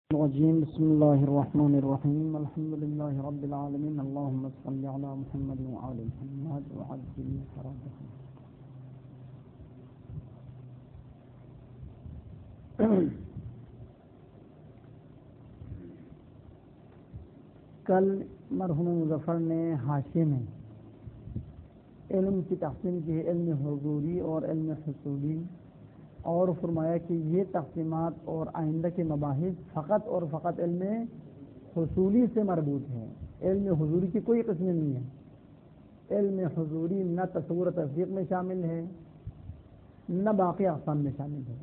الرجيم بسم الله الرحمن الرحيم الحمد لله رب العالمين اللهم صل على محمد وعلى محمد وعجل فرجهم. کل مرحوم مظفر نے حاشیے میں علم کی تقسیم کی ہے، علم حضوری اور علم حصولی، اور فرمایا کہ یہ تقسیمات اور آئندہ کے مباحث فقط اور فقط علم حصولی سے مربوط ہے، علم حضوری کی کوئی قسم نہیں ہے. علم حضوری نہ تصور و تصدیق میں شامل ہے نہ باقی اقسام میں شامل ہے،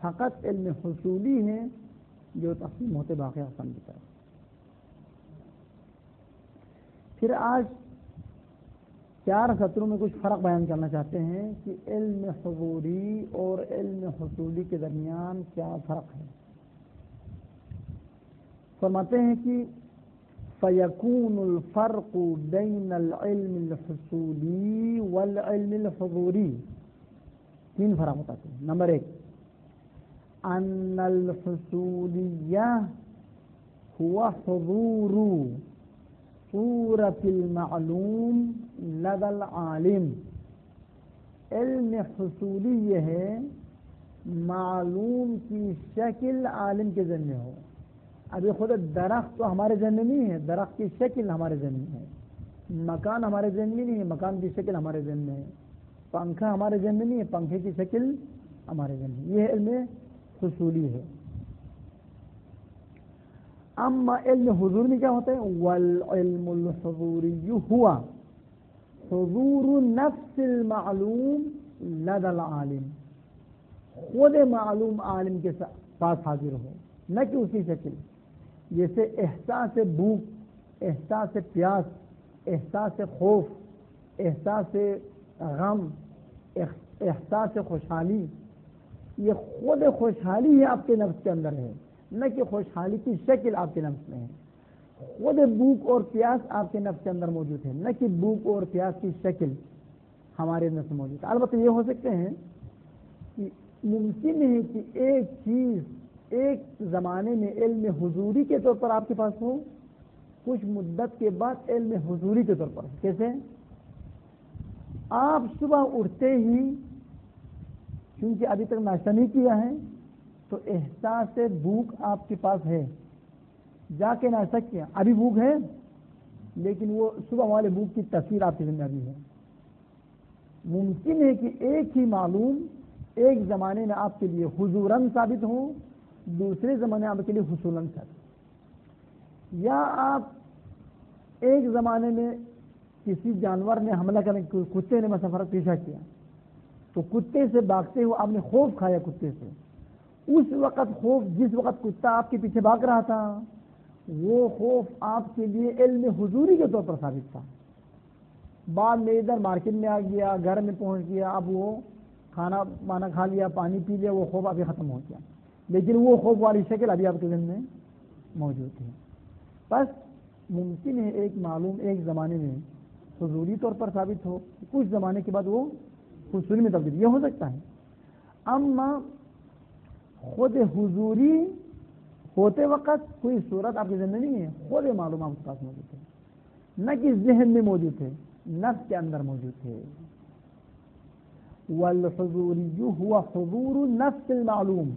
فقط علم حصولی ہے جو تقسیم ہوتے باقی اقسام کی طرف. پھر آج 4 سطروں میں کچھ فرق بیان کرنا چاہتے ہیں کہ علم حضوری اور علم حصولی کے درمیان کیا فرق ہے. فرماتے ہیں کہ فَيَكُونُ الْفَرْقُ بَيْنَ الْعِلْمِ الْحُصُولِي وَالْعِلْمِ الْحُضُورِي. 3 فرق بتاتے ہیں. نمبر 1، أَنَّ الْحُصُولِيَّ هُوَ حُضُورُ صورت المعلوم لدى العالم. علم حصولی یہ ہے معلوم کی شکل عالم کے ذہن میں ہو. ابھی خود درخت تو ہمارے ذہن میں نہیں ہے، درخت کی شکل ہمارے ذہن میں ہے. مکان ہمارے ذہن میں نہیں ہے، مکان کی شکل ہمارے ذہن میں ہے. پنکھا ہمارے ذہن میں نہیں ہے، پنکھے کی شکل ہمارے ذہن میں. یہ علم حصولی ہے. اما علم حضور میں کیا ہوتا ہے؟ والعلم الحضوری ہوا حضور نفس المعلوم لدى العالم. خود معلوم عالم کے پاس حاضر ہو، نہ کہ اسی شکل. جیسے احساس بھوک، احساس پیاس، احساس خوف، احساس غم، احساس خوشحالی، یہ خود خوشحالی ہے آپ کے نفس کے اندر ہے، نہ کہ خوشحالی کی شکل آپ کے نفس میں ہے. خود بھوک اور پیاس آپ کے نفس کے اندر موجود ہے، نہ کہ بھوک اور پیاس کی شکل ہمارے نفس میں موجود ہے. البتہ یہ ہو سکتے ہیں کہ ممکن ہے کہ ایک چیز ایک زمانے میں علم حضوری کے طور پر آپ کے پاس ہو، کچھ مدت کے بعد علم حضوری کے طور پر. کیسے؟ آپ صبح اٹھتے ہی کیونکہ ابھی تک ناشتہ نہیں کیا ہے تو احساس بھوک آپ کے پاس ہے، جا کے ناشتہ کیا، ابھی بھوک ہے لیکن وہ صبح والے بھوک کی تصویر آپ کی زندگی ہے. ممکن ہے کہ ایک ہی معلوم ایک زمانے میں آپ کے لیے حضوراً ثابت ہو، دوسرے زمانے آپ کے لیے حصولاً ثابت. یا آپ ایک زمانے میں کسی جانور نے حملہ کرنے، کتے نے مسافر پیچھا کیا تو کتے سے بھاگتے ہوئے آپ نے خوف کھایا کتے سے. اس وقت خوف، جس وقت کتا آپ کے پیچھے بھاگ رہا تھا، وہ خوف آپ کے لیے علم حضوری کے طور پر ثابت تھا. بعد میں ادھر مارکیٹ میں آ گیا، گھر میں پہنچ گیا، اب وہ کھانا وانا کھا لیا، پانی پی لیا، وہ خوف ابھی ختم ہو گیا، لیکن وہ خوف والی شکل ابھی آپ کے ذہن میں موجود ہے. بس ممکن ہے ایک معلوم ایک زمانے میں حضوری طور پر ثابت ہو، کچھ زمانے کے بعد وہ حصولی میں تبدیل، یہ ہو سکتا ہے. اما خود حضوری ہوتے وقت کوئی صورت آپ کے ذہن میں نہیں ہے، خود معلوم آپ کے پاس موجود ہے، نہ کہ ذہن میں موجود ہے، نفس کے اندر موجود ہے. والحضوری هو حضور نفس المعلوم.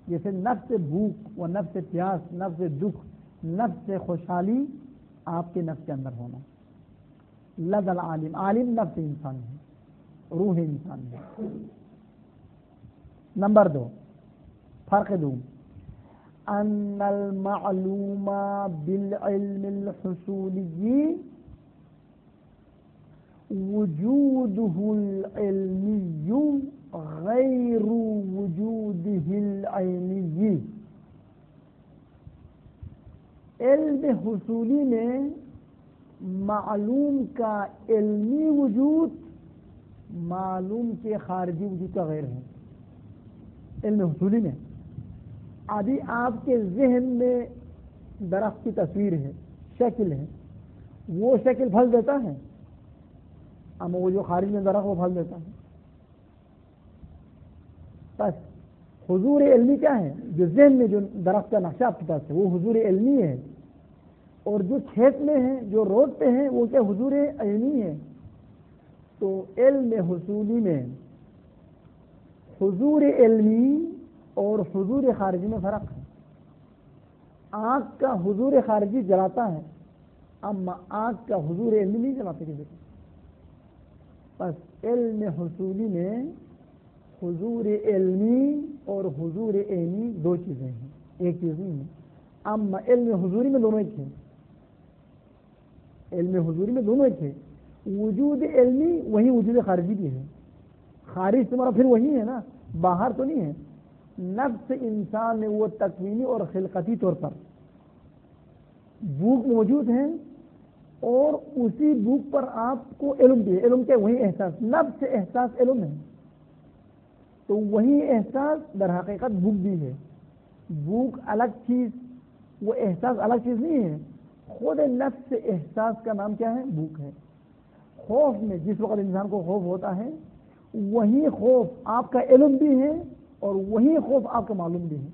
جیسے نفس بھوک و نفس پیاس، نفس دکھ، نفس خوشحالی آپ کے نفس کے اندر ہونا. لدى العالم، عالم نفس انسان ہے، روح انسان ہے. نمبر 2، فرق 2، ان المعلوم بالعلم الحصولی وجوده العلمی غیر وجوده العینی. علم حصولی میں معلوم کا علمی وجود معلوم کے خارجی وجود کا غیر ہے. علم حصولی میں ابھی آپ کے ذہن میں درخت کی تصویر ہے، شکل ہے، وہ شکل پھل دیتا ہے، اما وہ جو خارج میں درخت وہ پھل دیتا ہے. بس حضور علمی کیا ہے؟ جو ذہن میں جو درخت کا نقشہ آپ کے پاس ہے وہ حضور علمی ہے، اور جو کھیت میں ہے جو روڈ پہ ہے وہ کیا حضور عینی ہے۔ تو علم حصولی میں حضور علمی اور حضور خارجی میں فرق ہے۔ آنکھ کا حضور خارجی جلاتا ہے، اما آنکھ کا حضور علمی نہیں جلاتے کسی کو۔ بس علم حصولی میں حضور علمی اور حضور عینی دو چیزیں ہیں، ایک چیز نہیں ہے۔ اما علم حضوری میں دونوں ایک ہیں، علم حضوری میں دونوں ایک ہے۔ وجود علمی وہی وجود خارجی بھی ہے، خارج تمہارا پھر وہی ہے نا، باہر تو نہیں ہے۔ نفس انسان میں وہ تکوینی اور خلقتی طور پر بھوک موجود ہے، اور اسی بھوک پر آپ کو علم بھی ہے۔ علم کیا؟ وہی احساس، نفس احساس علم ہے، تو وہی احساس در حقیقت بھوک بھی ہے۔ بھوک الگ چیز، وہ احساس الگ چیز نہیں ہے، خود نفس احساس کا نام کیا ہے؟ بھوک ہے۔ خوف میں جس وقت انسان کو خوف ہوتا ہے، وہی خوف آپ کا علم بھی ہے اور وہی خوف آپ کا معلوم بھی ہے۔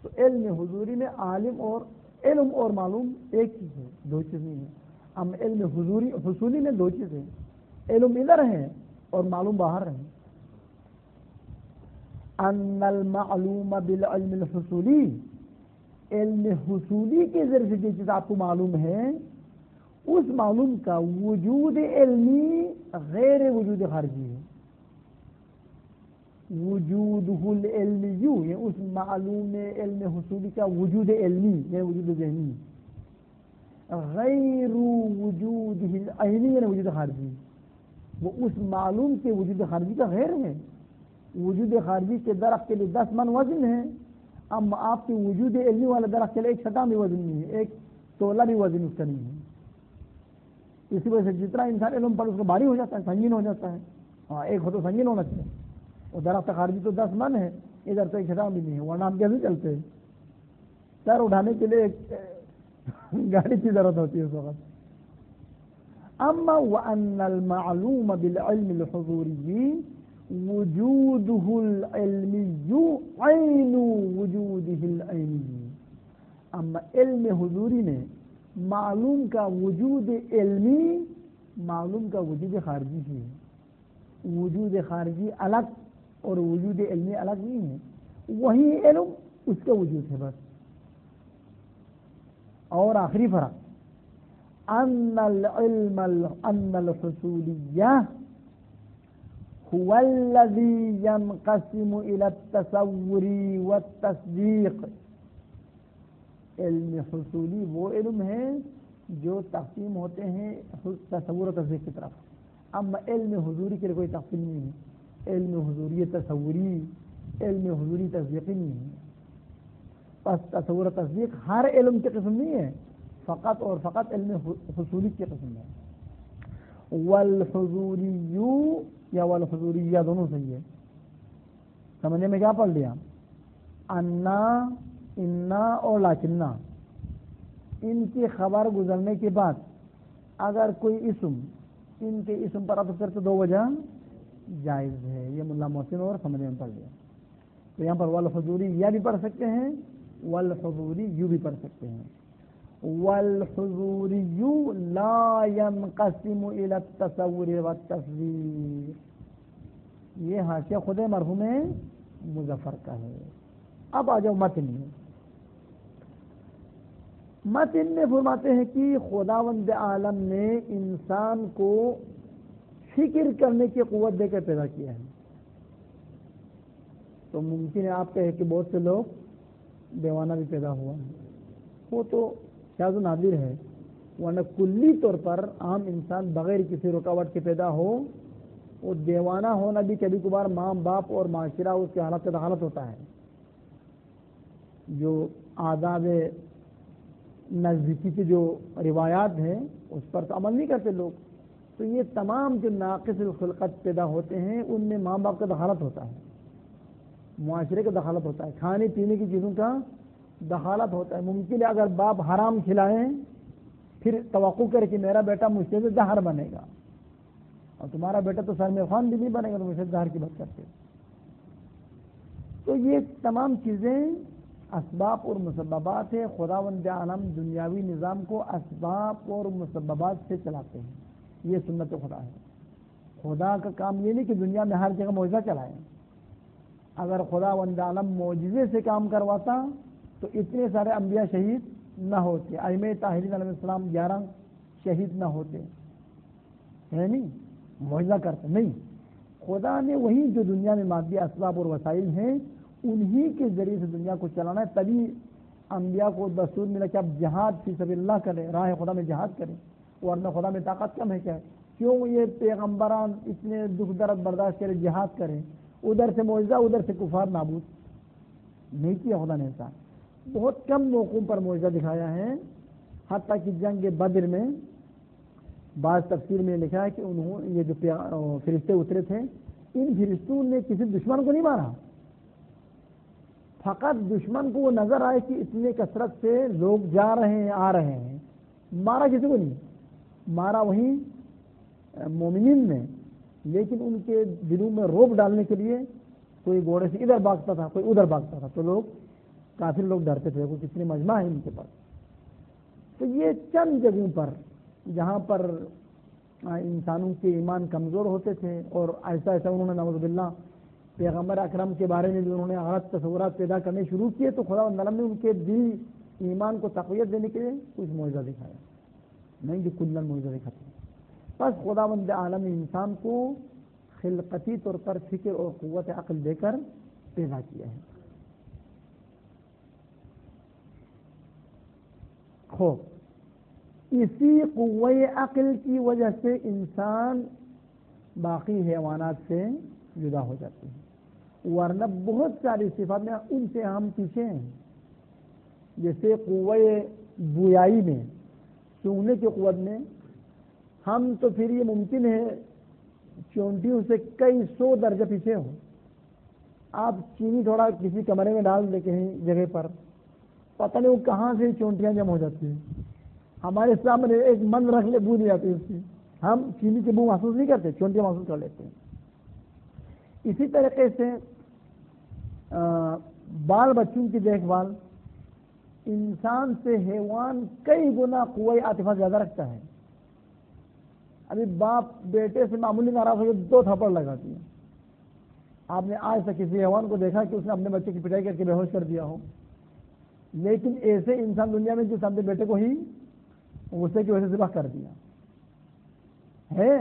تو علم حضوری میں عالم اور علم اور معلوم ایک چیز ہے، دو چیز نہیں ہے۔ ہم علم حصولی میں دو چیزیں، علم ادھر ہے اور معلوم باہر ہے۔ ان المعلوم بالعلم الحصولی، علم حصولی کے ذریعے جو چیز آپ کو معلوم ہے، اس معلوم کا وجود علمی غیر وجود خارجی ہے۔ وجودہ العلمی، یہ اس معلوم علم حصولی کا وجود علمی یعنی وجود ذہنی، غیر وجود العینی یعنی وجود خارجی، وہ اس معلوم کے وجود خارجی کا غیر ہے۔ وجود خارجی کے درخت کے لیے 10 من وزن ہے، اما آپ کے وجود علمی والے درخت کے لیے ایک چھٹا بھی وزن نہیں ہے، ایک تولہ بھی وزن اس کا نہیں ہے۔ اسی وجہ سے جتنا انسان علم پر اس کو بھاری ہو جاتا ہے، سنگین ہو جاتا ہے۔ ہاں، ایک ہو تو سنگین ہونا چاہیے، اور درخت خارجی تو 10 من ہے، ادھر تو ایک چھٹا بھی نہیں ہے، ورنہ ہم کیسے چلتے ہیں؟ سر اٹھانے کے لیے ایک گاڑی کی ضرورت ہوتی ہے اس وقت۔ اما وان المعلوم بالعلم الحضوری وجودہ العلمی عین وجودہ العینی، اما علم حضوری میں معلوم کا وجود علمی معلوم کا وجود خارجی ہی ہے۔ وجود خارجی الگ اور وجود علمی الگ نہیں ہے، وہی علم اس کا وجود ہے بس۔ اور آخری فرق ان العلم ان الحصولیہ هو الذي ينقسم الى التصور والتصدیق، علم حصولی وہ علم ہے جو تقسیم ہوتے ہیں تصور و تصدیق کی طرف، اما علم حضوری کے لیے کوئی تقسیم نہیں ہے۔ علم حضوری تصوری، علم حضوری تصدیقی نہیں ہے۔ پس تصور و تصدیق ہر علم کی قسم نہیں ہے، فقط اور فقط علم حصولی کی قسم ہے۔ والحضوری یا والحضوریہ دونوں صحیح ہے۔ سمجھنے میں کیا پڑھ لیا؟ انا، انا اور لاکنہ، ان کی خبر گزرنے کے بعد اگر کوئی اسم ان کے اسم پر عطف کرتے دو وجہ جائز ہے، یہ ملا محسن اور سمجھنے میں پڑھ لیا۔ تو یہاں پر والحضوری یا بھی پڑھ سکتے ہیں، والحضوری یوں بھی پڑھ سکتے ہیں۔ والحضوری لا ينقسم الى التصور والتصدیق، یہ حاشیہ خود مرحوم مظفر کا ہے۔ اب آ جاؤ متن میں۔ متن میں فرماتے ہیں کہ خداوند عالم نے انسان کو فکر کرنے کی قوت دے کر پیدا کیا ہے۔ تو ممکن ہے آپ کہیں کہ بہت سے لوگ دیوانہ بھی پیدا ہوا ہے، وہ تو شاذ و نادر ہے، ورنہ کلی طور پر عام انسان بغیر کسی رکاوٹ کے پیدا ہو، وہ دیوانہ ہونا بھی کبھی کبھار ماں باپ اور معاشرہ اس کے حالت سے دخالت ہوتا ہے، جو آداب نزدیکی کی جو روایات ہیں اس پر تو عمل نہیں کرتے لوگ، تو یہ تمام جو ناقص الخلقت پیدا ہوتے ہیں ان میں ماں باپ کا دخالت ہوتا ہے، معاشرے کا دخالت ہوتا ہے، کھانے پینے کی چیزوں کا دخالت ہوتا ہے۔ ممکن ہے اگر باپ حرام کھلائیں پھر توقع کرے کہ میرا بیٹا مجھ سے زہر بنے گا، اور تمہارا بیٹا تو سلمان خان بھی نہیں بنے گا، تو مجھ سے زہر کی بات کرتے۔ تو یہ تمام چیزیں اسباب اور مسببات ہے. خداوند عالم دنیاوی نظام کو اسباب اور مسببات سے چلاتے ہیں. یہ سنت خدا ہے. خدا کا کام یہ نہیں کہ دنیا میں ہر جگہ معجزہ چلائے. اگر خداوند عالم معجزے سے کام کرواتا تو اتنے سارے انبیاء شہید نہ ہوتے, ائمہ طاہرین علیہ السلام 11 شہید نہ ہوتے. ہے نہیں معجزہ کرتے نہیں. خدا نے وہی جو دنیا میں مادی اسباب اور وسائل ہیں انہی کے ذریعے سے دنیا کو چلانا ہے. تبھی انبیاء کو دستور ملا کہ اب جہاد فی سبیل اللہ کریں, راہ خدا میں جہاد کریں, ورنہ خدا میں طاقت کم ہے کیا؟ کیوں یہ پیغمبران اتنے دکھ درد برداشت کریں, جہاد کریں, ادھر سے معجزہ ادھر سے کفار نابود نہیں کیا خدا نے ایسا. بہت کم موقعوں پر معجزہ دکھایا ہے. حتیٰ کہ جنگ بدر میں بعض تفسیر میں لکھا ہے کہ انہوں یہ جو فرشتے اترے تھے ان فرشتوں نے کسی دشمن کو نہیں مارا, فقط دشمن کو وہ نظر آئے کہ اتنے کثرت سے لوگ جا رہے ہیں آ رہے ہیں, مارا کسی کو نہیں. مارا وہیں مومنین نے, لیکن ان کے دلوں میں روب ڈالنے کے لیے کوئی گھوڑے سے ادھر بھاگتا تھا کوئی ادھر بھاگتا تھا, تو لوگ کافی لوگ ڈرتے تھے. کوئی کتنی مجمع ہے ان کے پاس. تو یہ چند جگہوں پر جہاں پر انسانوں کے ایمان کمزور ہوتے تھے اور ایسا ایسا انہوں نے نعوذ باللہ پیغمبر اکرم کے بارے میں بھی انہوں نے غلط تصورات پیدا کرنے شروع کیے, تو خدا تعالیٰ نے ان کے دل ایمان کو تقویت دینے کے لیے کچھ معجزہ دکھایا, نہیں کہ کلن معجزہ دکھاتے. بس خداوند عالم انسان کو خلقتی طور پر فکر اور قوت عقل دے کر پیدا کیا ہے. اسی قوت عقل کی وجہ سے انسان باقی حیوانات سے جدا ہو جاتے ہیں, ورنہ بہت ساری صفات میں ان سے ہم پیچھے ہیں. جیسے قوت بویائی میں, سونگنے کی قوت میں ہم تو پھر یہ ممکن ہے چونٹیوں سے کئی 100 درجہ پیچھے ہو. آپ چینی تھوڑا کسی کمرے میں ڈال دیں کہیں جگہ پر, پتہ نہیں وہ کہاں سے چونٹیاں جمع ہو جاتی ہیں. ہمارے سامنے ایک من رکھ لے بو نہیں آتی اس کی, ہم چینی کی بو محسوس نہیں کرتے, چونٹیاں محسوس کر لیتے ہیں. اسی طریقے سے بال بچوں کی دیکھ بھال انسان سے حیوان کئی گنا قوت عاطفہ زیادہ رکھتا ہے. ابھی باپ بیٹے سے معمولی ناراض ہو کے 2 تھپڑ لگاتی ہے. آپ نے آج تک کسی حیوان کو دیکھا کہ اس نے اپنے بچے کی پٹائی کر کے بے ہوش کر دیا ہو؟ لیکن ایسے انسان دنیا میں جس اپنے بیٹے کو ہی غصے کی وجہ سے ذبح کر دیا ہے.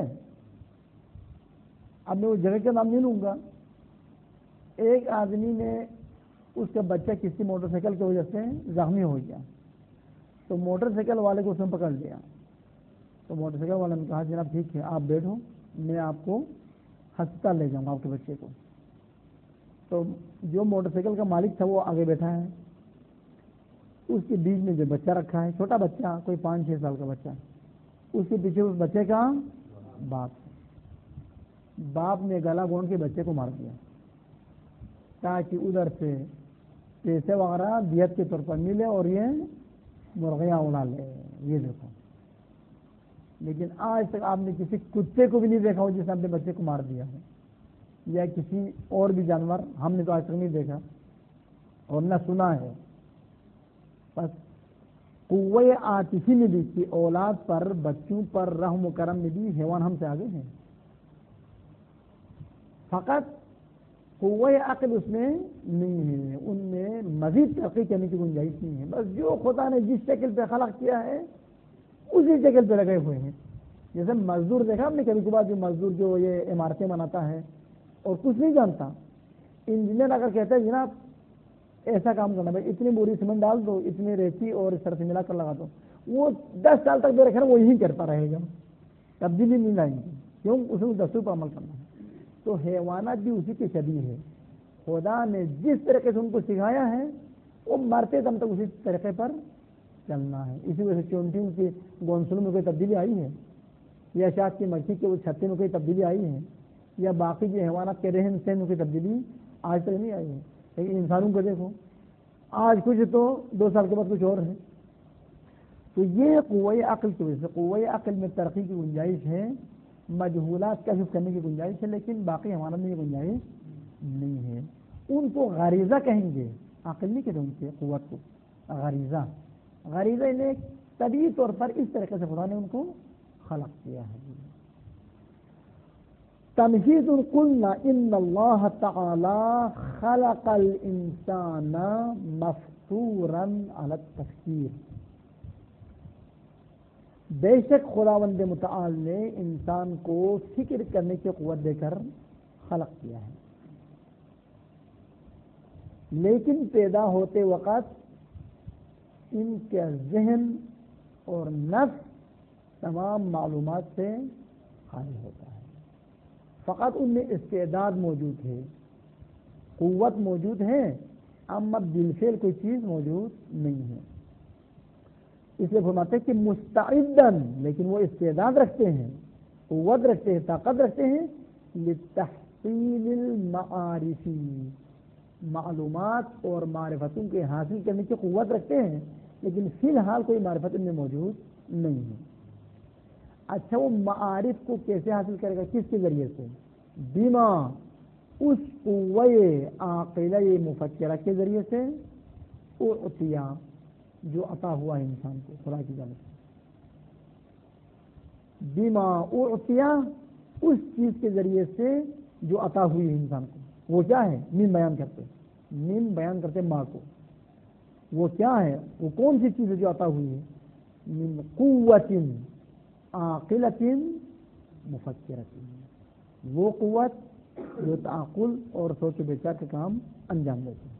اب میں اس جگہ کا نام نہیں لوں گا. ایک آدمی نے اس کا بچہ کسی موٹر سائیکل کی وجہ سے زخمی ہو گیا, تو موٹر سائیکل والے کو اس نے پکڑ لیا. تو موٹر سائیکل والے نے کہا جناب ٹھیک ہے آپ بیٹھو, میں آپ کو ہسپتال لے جاؤں گا آپ کے بچے کو. تو جو موٹر سائیکل کا مالک تھا وہ آگے بیٹھا ہے, اس کے بیچ میں جو بچہ رکھا ہے, چھوٹا بچہ کوئی 5-6 سال کا بچہ, اس کے پیچھے اس بچے کا باپ نے گلا گھونٹ کے بچے کو مار دیا تاکہ ادھر سے پیسے وغیرہ دیت کے طور پر ملے اور یہ مرغیاں اڑا لے. یہ دیکھو, لیکن آج تک آپ نے کسی کتے کو بھی نہیں دیکھا ہو جس نے اپنے بچے کو مار دیا ہے, یا کسی اور بھی جانور ہم نے تو آج تک نہیں دیکھا اور نہ سنا ہے. بس قوت عاطفی میں بھی کہ اولاد پر بچوں پر رحم و کرم میں بھی حیوان ہم سے آگے ہیں. فقط قوت عقل اس میں نہیں ہے, ان میں مزید ترقی کرنے کی گنجائش نہیں ہے. بس جو خدا نے جس شکل پہ خلق کیا ہے اسی شکل پہ لگے ہوئے ہیں. جیسے مزدور دیکھا آپ نے کبھی کبھار, جو مزدور جو یہ عمارتیں بناتا ہے اور کچھ نہیں جانتا, انجینئر اگر کہتا ہے جناب ایسا کام کرنا بھائی, اتنی بوری سیمنٹ ڈال دو, اتنی ریتی اور اس طرح سے ملا کر لگا دو, وہ 10 سال تک میرے خیال وہ یہی کرتا رہے گا, تبدیلی نہیں لائیں گے. کیوں؟ اسے دستور پر عمل کرنا ہے. تو حیوانات بھی اسی کے شبیہ ہے. خدا نے جس طریقے سے ان کو سکھایا ہے وہ مرتے دم تک اسی طریقے پر چلنا ہے. اسی وجہ سے چونٹیوں کے گونسلوں میں کوئی تبدیلی آئی ہے, یا شاید کی مکھی کے وہ چھتے میں کوئی تبدیلی آئی ہے, یا باقی جو حیوانات کے رہن سہن میں کوئی تبدیلی آج تک نہیں آئی ہے. لیکن انسانوں کو دیکھو, آج کچھ تو 2 سال کے بعد کچھ اور ہے. تو یہ قوت عقل کی وجہ سے, قوت عقل میں ترقی کی گنجائش ہے, مجہولات کشف کرنے کی گنجائش ہے, لیکن باقی حیوانات میں یہ گنجائش نہیں ہے. ان کو غریزہ کہیں گے، عقل نہیں کہتے ان کے قوت کو، غریزہ انہیں طبیعی طور پر اس طریقے سے خدا نے ان کو خلق کیا ہے۔ تمہید قلنا ان اللہ تعالی خلق الانسان مفطورا علی التفکیر، بے شک خداوند متعال نے انسان کو فکر کرنے کی قوت دے کر خلق کیا ہے، لیکن پیدا ہوتے وقت ان کے ذہن اور نفس تمام معلومات سے خالی ہوتا ہے، فقط ان میں استعداد موجود ہے، قوت موجود ہے، اما بالفعل کوئی چیز موجود نہیں ہے۔ اس لیے فرماتے ہیں کہ مستعدن، لیکن وہ استعداد رکھتے ہیں، قوت رکھتے ہیں، طاقت رکھتے ہیں، لتحصیل المعارف، معلومات اور معرفتوں کے حاصل کرنے کی قوت رکھتے ہیں، لیکن فی الحال کوئی معرفت ان میں موجود نہیں ہے۔ اچھا، وہ معارف کو کیسے حاصل کرے گا، کس کے ذریعے سے؟ بما، اس قوّے عاقلہ مفکرہ کے ذریعے سے، اعطیہ، جو عطا ہوا ہے انسان کو خدا کی جانب سے، بما اعطیہ، اس چیز کے ذریعے سے جو عطا ہوئی ہے انسان کو، وہ کیا ہے؟ من بیان کرتے ماں کو، وہ کیا ہے؟ وہ کون سی چیز ہے جو عطا ہوئی ہے؟ من قوت عاقلۃ مفکرۃ، وہ قوت جو تعقل اور سوچ بچار کے کام انجام دیتے ہیں،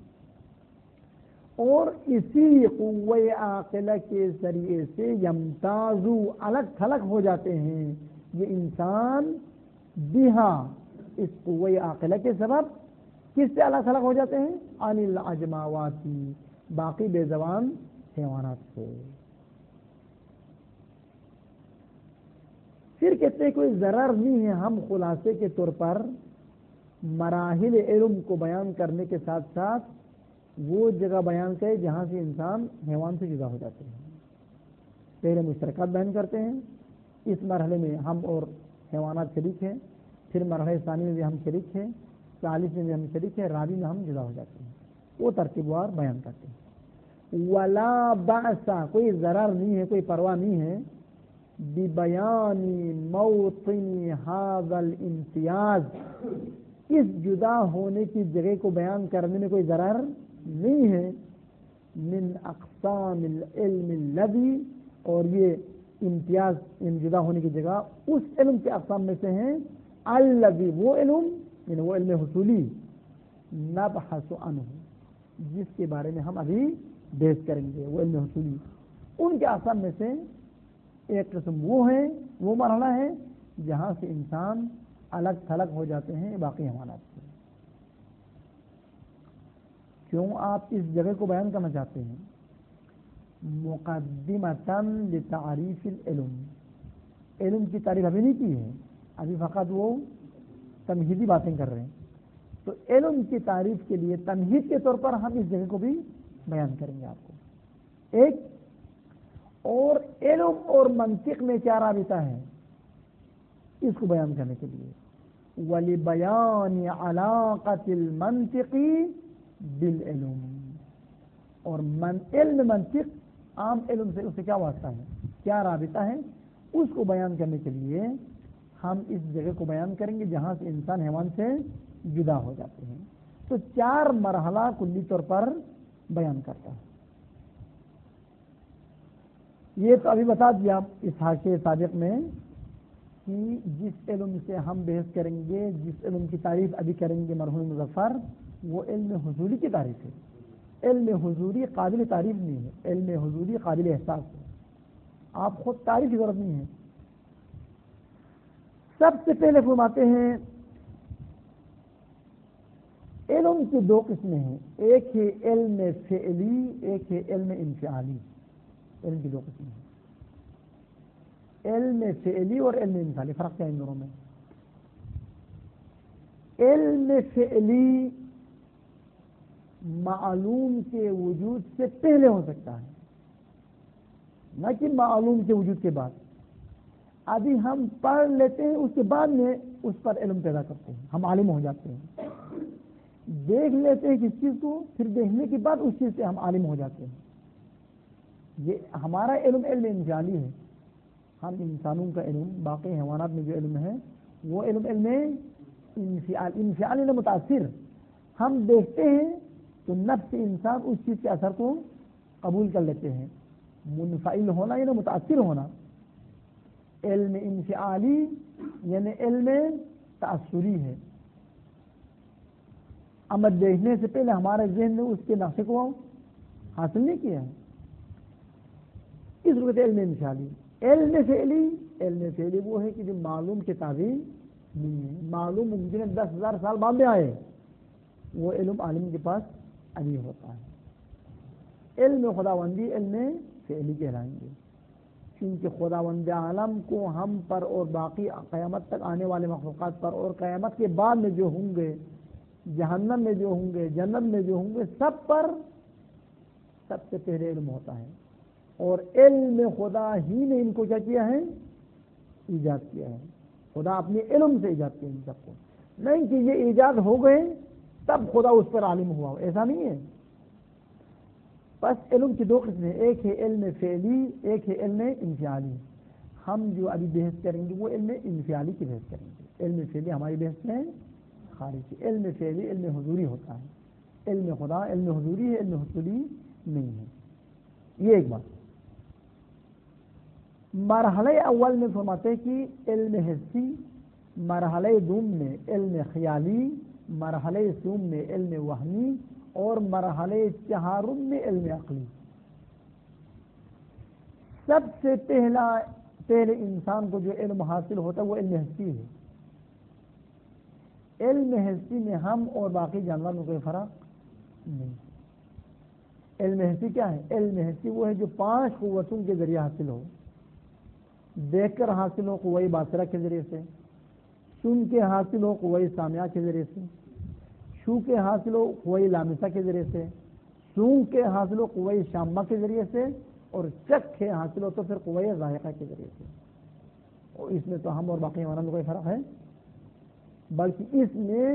اور اسی قوہ عاقلہ کے ذریعے سے یمتازو، الگ تھلگ ہو جاتے ہیں یہ انسان، بہا، اس قوہ عاقلہ کے سبب کس سے الگ تھلگ ہو جاتے ہیں؟ عن العجماواتی، باقی بے زبان حیوانات سے۔ پھر کہتے ہیں کوئی ضرر نہیں ہے، ہم خلاصے کے طور پر مراحل علم کو بیان کرنے کے ساتھ ساتھ وہ جگہ بیان کرے جہاں سے انسان حیوان سے جدا ہو جاتے ہیں۔ پہلے مشترکات بیان کرتے ہیں، اس مرحلے میں ہم اور حیوانات شریک ہیں، پھر مرحلہ ثانی میں بھی ہم شریک ہیں، 40 میں بھی ہم شریک ہیں، رابع میں ہم جدا ہو جاتے ہیں، وہ ترتیب وار بیان کرتے ہیں۔ ولا بأس، کوئی ضرر نہیں ہے، کوئی پرواہ نہیں ہے، ببیان موطن ھذا الامتیاز، اس جدا ہونے کی جگہ کو بیان کرنے میں کوئی ضرر نہیں ہے، من اقسام العلم الذی، اور یہ امتیاز، ان جدا ہونے کی جگہ اس علم کے اقسام میں سے ہیں، الذی، وہ علم، یعنی وہ علم حصولی، نبحث عنہ، جس کے بارے میں ہم ابھی بحث کریں گے، وہ علم حصولی، ان کے اقسام میں سے ایک قسم وہ ہے، وہ مرحلہ ہے جہاں سے انسان الگ تھلگ ہو جاتے ہیں باقی حیوانات سے۔ کیوں آپ اس جگہ کو بیان کرنا چاہتے ہیں؟ مقدمتاً لتعریف العلم، علم کی تعریف ابھی نہیں کی ہے، ابھی فقط وہ تمہیدی باتیں کر رہے ہیں، تو علم کی تعریف کے لیے تمہید کے طور پر ہم اس جگہ کو بھی بیان کریں گے آپ کو۔ ایک اور علم اور منطق میں کیا رابطہ ہے، اس کو بیان کرنے کے لیے، وَلِبَيَانِ عَلَاقَةِ الْمَنْطِقِ بِالْعِلْمِ، اور علم منطق عام علم سے اس سے کیا واسطہ ہے، کیا رابطہ ہے، اس کو بیان کرنے کے لیے ہم اس جگہ کو بیان کریں گے جہاں سے انسان حیوان سے جدا ہو جاتے ہیں۔ تو 4 مرحلہ کلی طور پر بیان کرتا ہے۔ یہ تو ابھی بتا دیا اس حاشیے سابق میں کہ جس علم سے ہم بحث کریں گے، جس علم کی تعریف ابھی کریں گے مرحوم مظفر، وہ علم حضوری کی تعریف ہے۔ علم حضوری قابل تعریف نہیں ہے، علم حضوری قابل احساس ہے، آپ خود تعریف کی ضرورت نہیں ہے۔ سب سے پہلے فرماتے ہیں علم کی 2 قسمیں ہیں، ایک ہے علم فعلی، ایک ہے علم انفعالی۔ علم کی 2 قسمیں ہیں، علم فعلی اور علم انفعالی، فرق کیا ہے ان دونوں میں؟ علم فعلی معلوم کے وجود سے پہلے ہو سکتا ہے، نہ کہ معلوم کے وجود کے بعد۔ ابھی ہم پڑھ لیتے ہیں، اس کے بعد میں اس پر علم پیدا کرتے ہیں، ہم عالم ہو جاتے ہیں۔ دیکھ لیتے ہیں کس چیز کو، پھر دیکھنے کے بعد اس چیز سے ہم عالم ہو جاتے ہیں۔ یہ ہمارا علم انفعالی ہے، ہم انسانوں کا علم، باقی حیوانات میں جو علم ہے وہ علم انفعال متاثر، ہم دیکھتے ہیں تو نفس انسان اس چیز کے اثر کو قبول کر لیتے ہیں۔ منفعل ہونا یعنی متاثر ہونا، علم انفعالی یعنی علم تأثری ہے، اما دیکھنے سے پہلے ہمارے ذہن نے اس کے نقشے کو حاصل نہیں کیا ہے، اس صورت علم انفعالی۔ علم فعلی وہ ہے کہ جو معلوم کے تابع نہیں ہے، معلوم ممکن ہے 10,000 سال بعد میں آئے، وہ علم عالم کے پاس ابھی ہوتا ہے۔ علم خداوندی علم فعلی کہلائیں گے، کیونکہ خداوند عالم کو ہم پر اور باقی قیامت تک آنے والے مخلوقات پر اور قیامت کے بعد میں جو ہوں گے، جہنم میں جو ہوں گے، جنت میں جو ہوں گے، سب پر سب سے پہلے علم ہوتا ہے، اور علم خدا ہی نے ان کو کیا کیا ہے، ایجاد کیا ہے۔ خدا اپنے علم سے ایجاد کیا ان سب کو، نہیں کہ یہ ایجاد ہو گئے تب خدا اس پر عالم ہوا، ایسا نہیں ہے۔ بس علم کی دو قسمیں، ایک ہے علم فعلی، ایک ہے علم انفعالی۔ ہم جو ابھی بحث کریں گے وہ علم انفعالی کی بحث کریں گے، علم فعلی ہماری بحث میں خارج ہے۔ علم فعلی علم حضوری ہوتا ہے، علم خدا علم حضوری ہے، علم حصولی نہیں ہے۔ یہ ایک بات۔ مرحلہ اول میں فرماتے کہ علم حسی، مرحلہ دوم میں علم خیالی، مرحلہ سوم میں علم وہمی، اور مرحلہ چہارم میں علم عقلی۔ سب سے پہلے انسان کو جو علم حاصل ہوتا ہے وہ علم حسی ہے۔ علم حسی میں ہم اور باقی جانوروں میں کوئی فرق نہیں۔ علم حسی کیا ہے؟ علم حسی وہ ہے جو 5 قوتوں کے ذریعے حاصل ہو، دیکھ کر حاصل ہو قوہ باصرہ کے ذریعے سے، سن کے حاصل ہو قوہ سامعہ کے ذریعے سے، چھو کے حاصل ہو قوہ لامسہ کے ذریعے سے، سونگ کے حاصل ہو قوہ شامہ کے ذریعے سے، اور چکھ کے حاصل ہو تو پھر قوہ ذائقہ کے ذریعے سے۔ اور اس میں تو ہم اور باقی حیوانات میں کوئی فرق ہے، بلکہ اس میں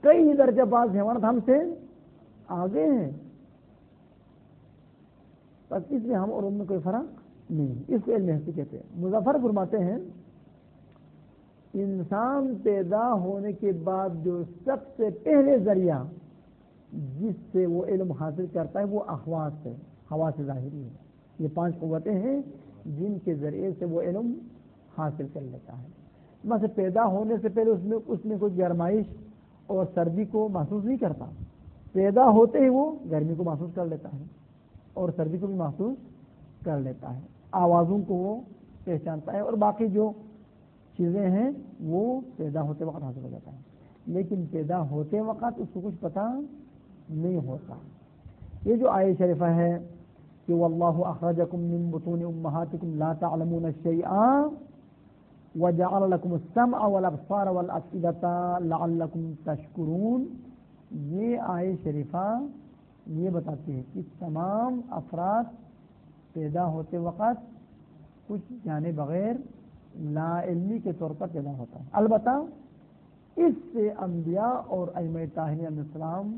کئی درجہ باز حیوانات ہم سے آگے ہیں، بس اس میں ہم اور ان میں کوئی فرق نہیں، اس کو علم حسی کہتے ہیں۔ مظفر فرماتے ہیں انسان پیدا ہونے کے بعد جو سب سے پہلے ذریعہ جس سے وہ علم حاصل کرتا ہے وہ احواس ہے، حواس ظاہری ہے۔ یہ 5 قوتیں ہیں جن کے ذریعے سے وہ علم حاصل کر لیتا ہے۔ مثلا پیدا ہونے سے پہلے اس میں کوئی گرمائش اور سردی کو محسوس نہیں کرتا، پیدا ہوتے ہی وہ گرمی کو محسوس کر لیتا ہے اور سردی کو بھی محسوس کر لیتا ہے، آوازوں کو وہ پہچانتا ہے، اور باقی جو چیزیں ہیں وہ پیدا ہوتے وقت حاصل ہو جاتا ہے، لیکن پیدا ہوتے وقت اس کو کچھ پتہ نہیں ہوتا۔ یہ جو آیت شریفہ ہے کہ واللہ اخرجکم من بطون امہاتکم لا تعلمون شیئا وجعل لکم السمع والابصار والافئدۃ لعلکم تشکرون، یہ آیت شریفہ یہ بتاتی ہے کہ تمام افراد پیدا ہوتے وقت کچھ جانے بغیر لا علمی کے طور پر پیدا ہوتا ہے۔ البتہ اس سے انبیاء اور ائمہ طاہرین علیہ السلام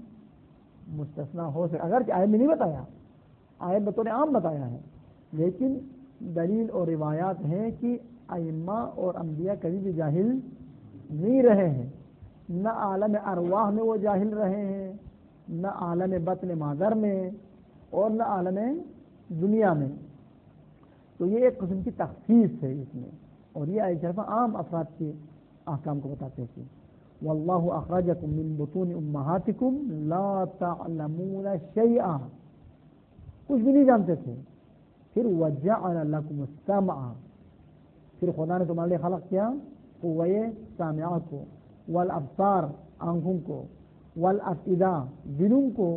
مستثنا ہو سکے، اگرچہ آیت میں نہیں بتایا، آیت بطور عام بتایا ہے، لیکن دلیل اور روایات ہیں کہ ائمہ اور انبیاء کبھی بھی جاہل نہیں رہے ہیں، نہ عالم ارواح میں وہ جاہل رہے ہیں، نہ عالم بطن مادر میں، اور نہ عالم دنیا میں۔ تو یہ ایک قسم کی تخصیص ہے اس میں، اور یہ آیت شریفہ عام افراد کے احکام کو بتاتے ہیں۔ واللہ اخرجکم من بطون امہاتکم لا تعلمون شیئا، کچھ بھی نہیں جانتے تھے، پھر وجعل لکم السمع، پھر خدا نے تمہارے لیے خلق کیا قوہ سامعہ کو، والابصار آنکھوں کو، والافئدہ دلوں کو،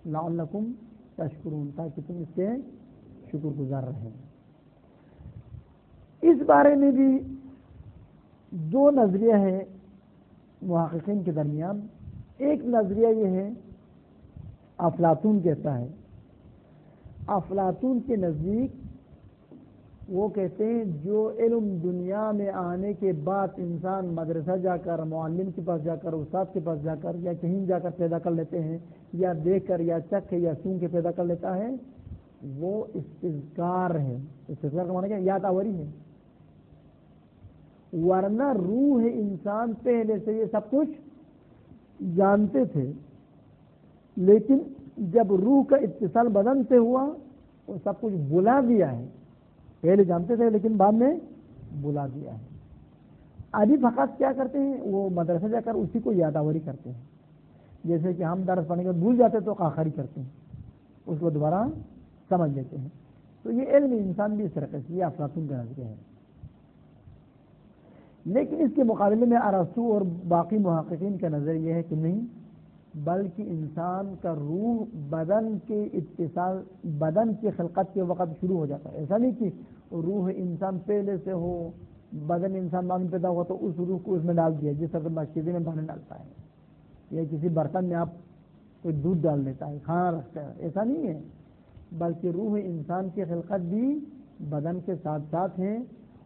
لعلکم تشکرون تاکہ تم اس کے شکر گزار رہیں۔ اس بارے میں بھی 2 نظریہ ہے محققین کے درمیان۔ ایک نظریہ یہ ہے، افلاطون کہتا ہے، افلاطون کے نزدیک وہ کہتے ہیں جو علم دنیا میں آنے کے بعد انسان مدرسہ جا کر معلم کے پاس جا کر استاد کے پاس جا کر یا کہیں جا کر پیدا کر لیتے ہیں یا دیکھ کر یا چکھ کے یا سون کے پیدا کر لیتا ہے وہ استذکار ہے. استذکار کا معنی کیا؟ یاد آوری ہے. ورنہ روح انسان پہلے سے یہ سب کچھ جانتے تھے لیکن جب روح کا اتصال بدن سے ہوا وہ سب کچھ بلا دیا ہے. پہلے جانتے تھے لیکن بعد میں بلا دیا ہے. ابھی فقط کیا کرتے ہیں وہ مدرسہ جا کر اسی کو یادآوری کرتے ہیں. جیسے کہ ہم درس پڑھنے کے بعد بھول جاتے تو آخری کرتے ہیں اس کو دوبارہ سمجھ لیتے ہیں. تو یہ علم انسان بھی اس طرح سے یہ افلاطون کا نظریہ ہے. لیکن اس کے مقابلے میں ارسطو اور باقی محققین کا نظر یہ ہے کہ نہیں بلکہ انسان کا روح بدن کے اتصال بدن کی خلقت کے وقت شروع ہو جاتا ہے. ایسا نہیں کہ روح انسان پہلے سے ہو بدن انسان بعد میں پیدا ہوا تو اس روح کو اس میں ڈال دیا جس طرح مسجد میں پانی ڈالتا ہے یا کسی برتن میں آپ کوئی دودھ ڈال دیتا ہے کھانا رکھتا ہے. ایسا نہیں ہے بلکہ روح انسان کی خلقت بھی بدن کے ساتھ ساتھ ہے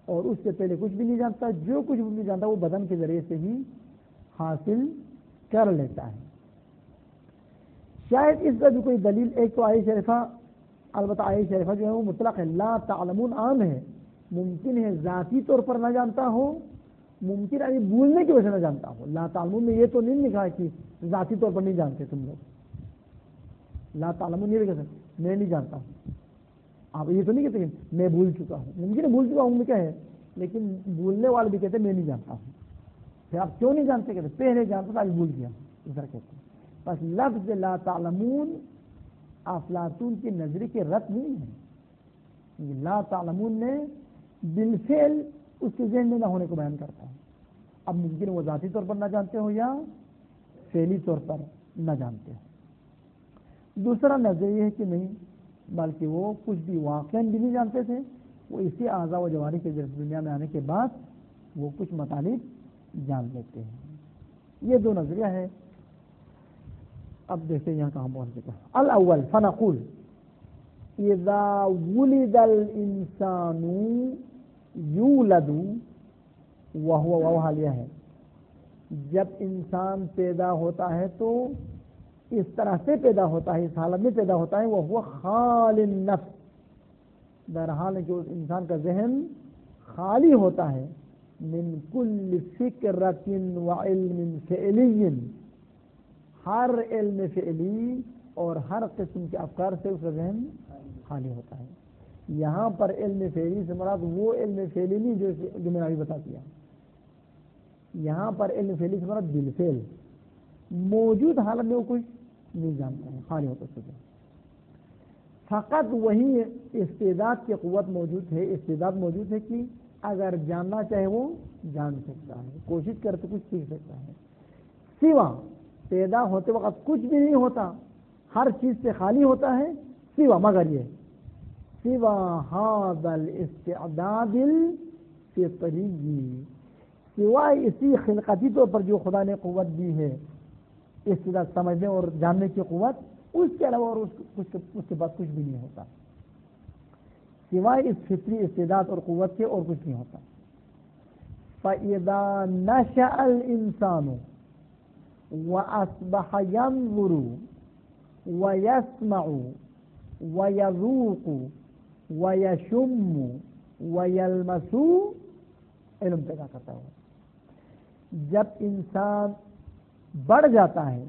اور اس سے پہلے کچھ بھی نہیں جانتا. جو کچھ بھی نہیں جانتا وہ بدن کے ذریعے سے ہی حاصل کر لیتا ہے. شاید اس کا بھی کوئی دلیل ایک تو آیت شریفہ البتہ آیت شریفہ جو ہے وہ مطلق ہے لا تعلمون عام ہے. ممکن ہے ذاتی طور پر نہ جانتا ہو ممکن ہے بھولنے کی وجہ سے نہ جانتا ہو. لا تعلمون میں یہ تو نہیں لکھا کہ ذاتی طور پر نہیں جانتے تم لوگ. لا تعلمون یہ لکھا میں نہیں جانتا ہوں. آپ یہ تو نہیں کہتے کہ میں بھول چکا ہوں. ممکن ہے بھول چکا ہوں میں کیا ہے لیکن بھولنے والے بھی کہتے ہیں میں نہیں جانتا ہوں. پھر آپ کیوں نہیں جانتے کہتے پہلے جانتا تھا آج بھول گیا اس طرح کہتے ہیں. بس لفظ لا تعلمون افلاطون کی نظریے کے رد نہیں ہے. لا تعلمون نے بالفعل اس کے ذہن میں نہ ہونے کو بیان کرتا ہے. اب ممکن وہ ذاتی طور پر نہ جانتے ہو یا فعلی طور پر نہ جانتے ہو. دوسرا نظریہ ہے کہ نہیں بلکہ وہ کچھ بھی واقعاً بھی نہیں جانتے تھے. وہ اسی اعضاء و جوارح کے دنیا میں آنے کے بعد وہ کچھ مطالب جان لیتے ہیں. یہ دو نظریہ ہے. اب دیکھتے ہیں یہاں کہاں پہنچ چکا. الاول فنقول اذا ولد الانسان یولد وهو وہ حالیہ ہے جب انسان پیدا ہوتا ہے تو اس طرح سے پیدا ہوتا ہے اس حالت میں پیدا ہوتا ہے وہ خال النفس بہرحال ہے کہ اس انسان کا ذہن خالی ہوتا ہے من کل فکرۃ وعلم فعلی ہر علم فعلی اور ہر قسم کے افکار سے اس کا ذہن خالی ہوتا ہے. یہاں پر علم فعلی سے مراد وہ علم فعلی نہیں جو میں نے ابھی بتا دیا. یہاں پر علم فعلی سے مراد بالفعل موجود حالت میں وہ کچھ نہیں جانتا ہے خالی ہوتا ہے. فقط وہی استعداد کی قوت موجود ہے استعداد موجود ہے کہ اگر جاننا چاہے وہ جان سکتا ہے کوشش کرے تو کچھ سیکھ سکتا ہے. سوا پیدا ہوتے وقت کچھ بھی نہیں ہوتا ہر چیز سے خالی ہوتا ہے سوا مگر یہ سوا هذا الاستعداد الفطری سوائے اسی خلقتی طور پر جو خدا نے قوت دی ہے استعداد سمجھنے اور جاننے کی قوت اس کے علاوہ اور اس کے بعد کچھ بھی نہیں ہوتا سوائے اس فطری استعداد اور قوت کے اور کچھ نہیں ہوتا. فَإِذَا نَشَأَ الْإِنسَانُ وَأَصْبَحَ يَنظُرُ وَيَسْمَعُ وَيَذُوقُ وَيَشُمُّ وَيَلْمَسُ علم پیدا کرتا ہے. جب انسان بڑھ جاتا ہے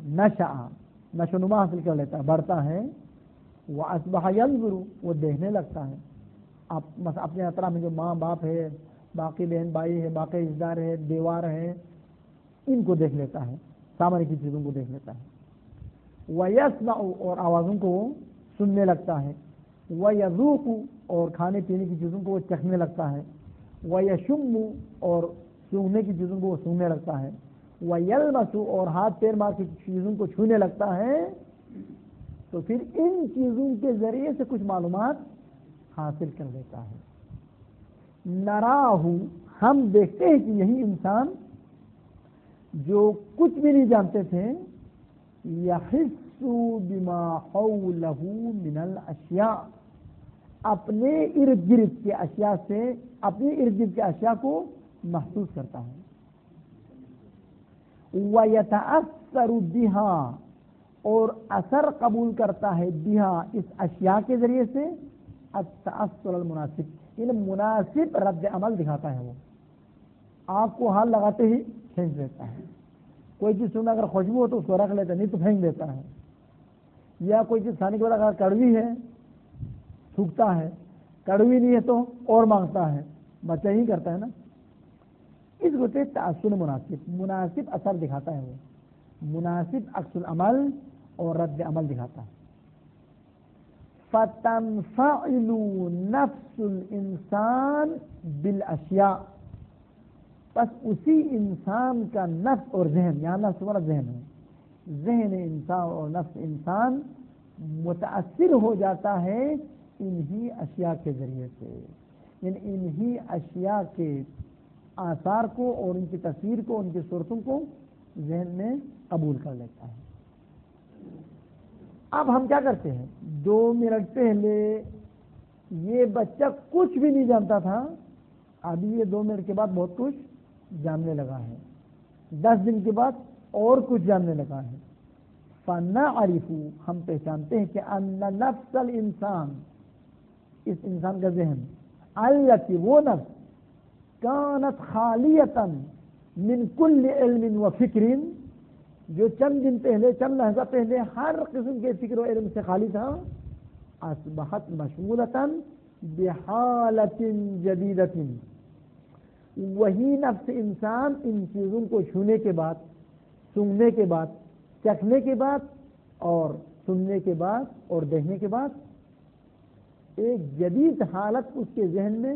نشو نما حاصل کر لیتا ہے بڑھتا ہے وَأَصْبَحَ يَنظُرُ وہ دیکھنے لگتا ہے. اپنے اطراف میں جو ماں باپ ہے باقی بہن بھائی ہے باقی رشتہ دار ہے دیوار ہے ان کو دیکھ لیتا ہے سامنے کی چیزوں کو دیکھ لیتا ہے. وَيَسْمَعُ اور آوازوں کو وہ سننے لگتا ہے. وَيَذُوقُ اور کھانے پینے کی چیزوں کو وہ چکھنے لگتا ہے. وَيَشُمُّ اور سونگھنے کی چیزوں کو وہ سونگھنے لگتا ہے. وَيَلْمَسُ اور ہاتھ پیر مار کی چیزوں کو چھونے لگتا ہے. تو پھر ان چیزوں کے ذریعے سے کچھ معلومات حاصل کر لیتا ہے. نراہ ہم دیکھتے ہیں کہ یہی انسان جو کچھ بھی نہیں جانتے تھے یحس بما حولہ من الاشیاء اپنے ارد گرد کے اشیاء سے اپنے ارد گرد کے اشیاء کو محسوس کرتا ہے. وَيَتَأَثَّرُ بِهَا اور اثر قبول کرتا ہے بِهَا اس اشیاء کے ذریعے سے التأثر المناسب یعنی مناسب رد عمل دکھاتا ہے. وہ آپ کو ہاتھ لگاتے ہی پھینک دیتا ہے. کوئی چیز سننا اگر خوشبو ہو تو اس کو رکھ لیتا ہے, نہیں تو پھینک دیتا ہے. یا کوئی چیز کھانے کے بعد اگر کڑوی ہے تھوکتا ہے, کڑوی نہیں ہے تو اور مانگتا ہے, بچہ ہی کرتا ہے نا. اس کو کہتے ہیں تأثر مناسب, مناسب اثر دکھاتا ہے. وہ مناسب عکس العمل اور رد عمل دکھاتا ہے. فَتَنْفَعِلُ نَفْسُ الْإِنسَانِ بِالْأَشْيَاءِ بس اسی انسان کا نفس اور ذہن, یہاں نفس ہمارا ذہن ہے, ذہن انسان اور نفس انسان متاثر ہو جاتا ہے انہی اشیاء کے ذریعے سے, یعنی انہی اشیاء کے آثار کو اور ان کی تصویر کو, ان کی صورتوں کو ذہن میں قبول کر لیتا ہے. اب ہم کیا کرتے ہیں, 2 منٹ پہلے یہ بچہ کچھ بھی نہیں جانتا تھا, ابھی یہ 2 منٹ کے بعد بہت کچھ جاننے لگا ہے, 10 دن کے بعد اور کچھ جاننے لگا ہے. فَنَعْرِفُ ہم پہچانتے ہیں کہ أَنَّ نَفْسَ الْإِنسان اس انسان کا ذہن التي وہ نفس كانت خالیة من كل علم وفکر جو چند دن پہلے, چند لحظہ پہلے ہر قسم کے فکر و علم سے خالی تھا, اصبحت مشغولة بحالة جديدة وہی نفس انسان ان چیزوں کو چھونے کے بعد, سونگنے کے بعد, چکھنے کے بعد اور سننے کے بعد اور دیکھنے کے بعد ایک جدید حالت اس کے ذہن میں,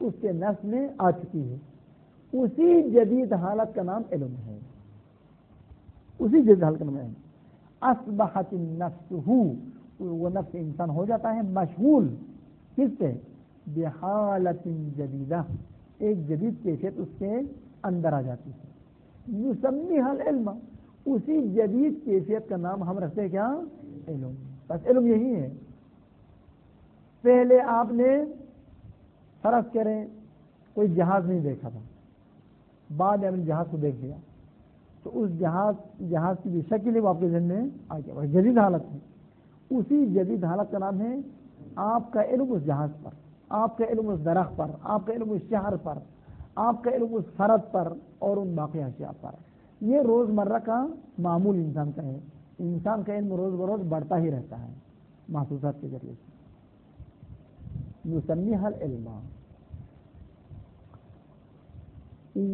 اس کے نفس میں آ چکی ہے. اسی جدید حالت کا نام علم ہے. اسی جدید حالت کا نام علم. اصبحت النفس وہ نفس انسان ہو جاتا ہے مشغول کس سے, بحالت جدیدہ ایک جدید کیفیت اس کے اندر آ جاتی ہے. یسمیھا العلم اسی جدید کیفیت کا نام ہم رکھتے ہیں کیا, علم. بس علم یہی ہے. پہلے آپ نے فرض کریں کوئی جہاز نہیں دیکھا تھا, بعد میں آپ نے جہاز کو دیکھ لیا تو اس جہاز کی جو شکل ہے وہ آپ کے ذہن میں آ گیا, جدید حالت ہے. اسی جدید حالت کا نام ہے آپ کا علم اس جہاز پر, آپ کا علم اس درخت پر, آپ کا علم اس شہر پر, آپ کا علم اس فرد پر اور ان باقی اشیاء پر. یہ روزمرہ کا معمول انسان کا ہے. انسان کا علم روز بروز بڑھتا ہی رہتا ہے محسوسات کے ذریعے سے. یسمیھا العلم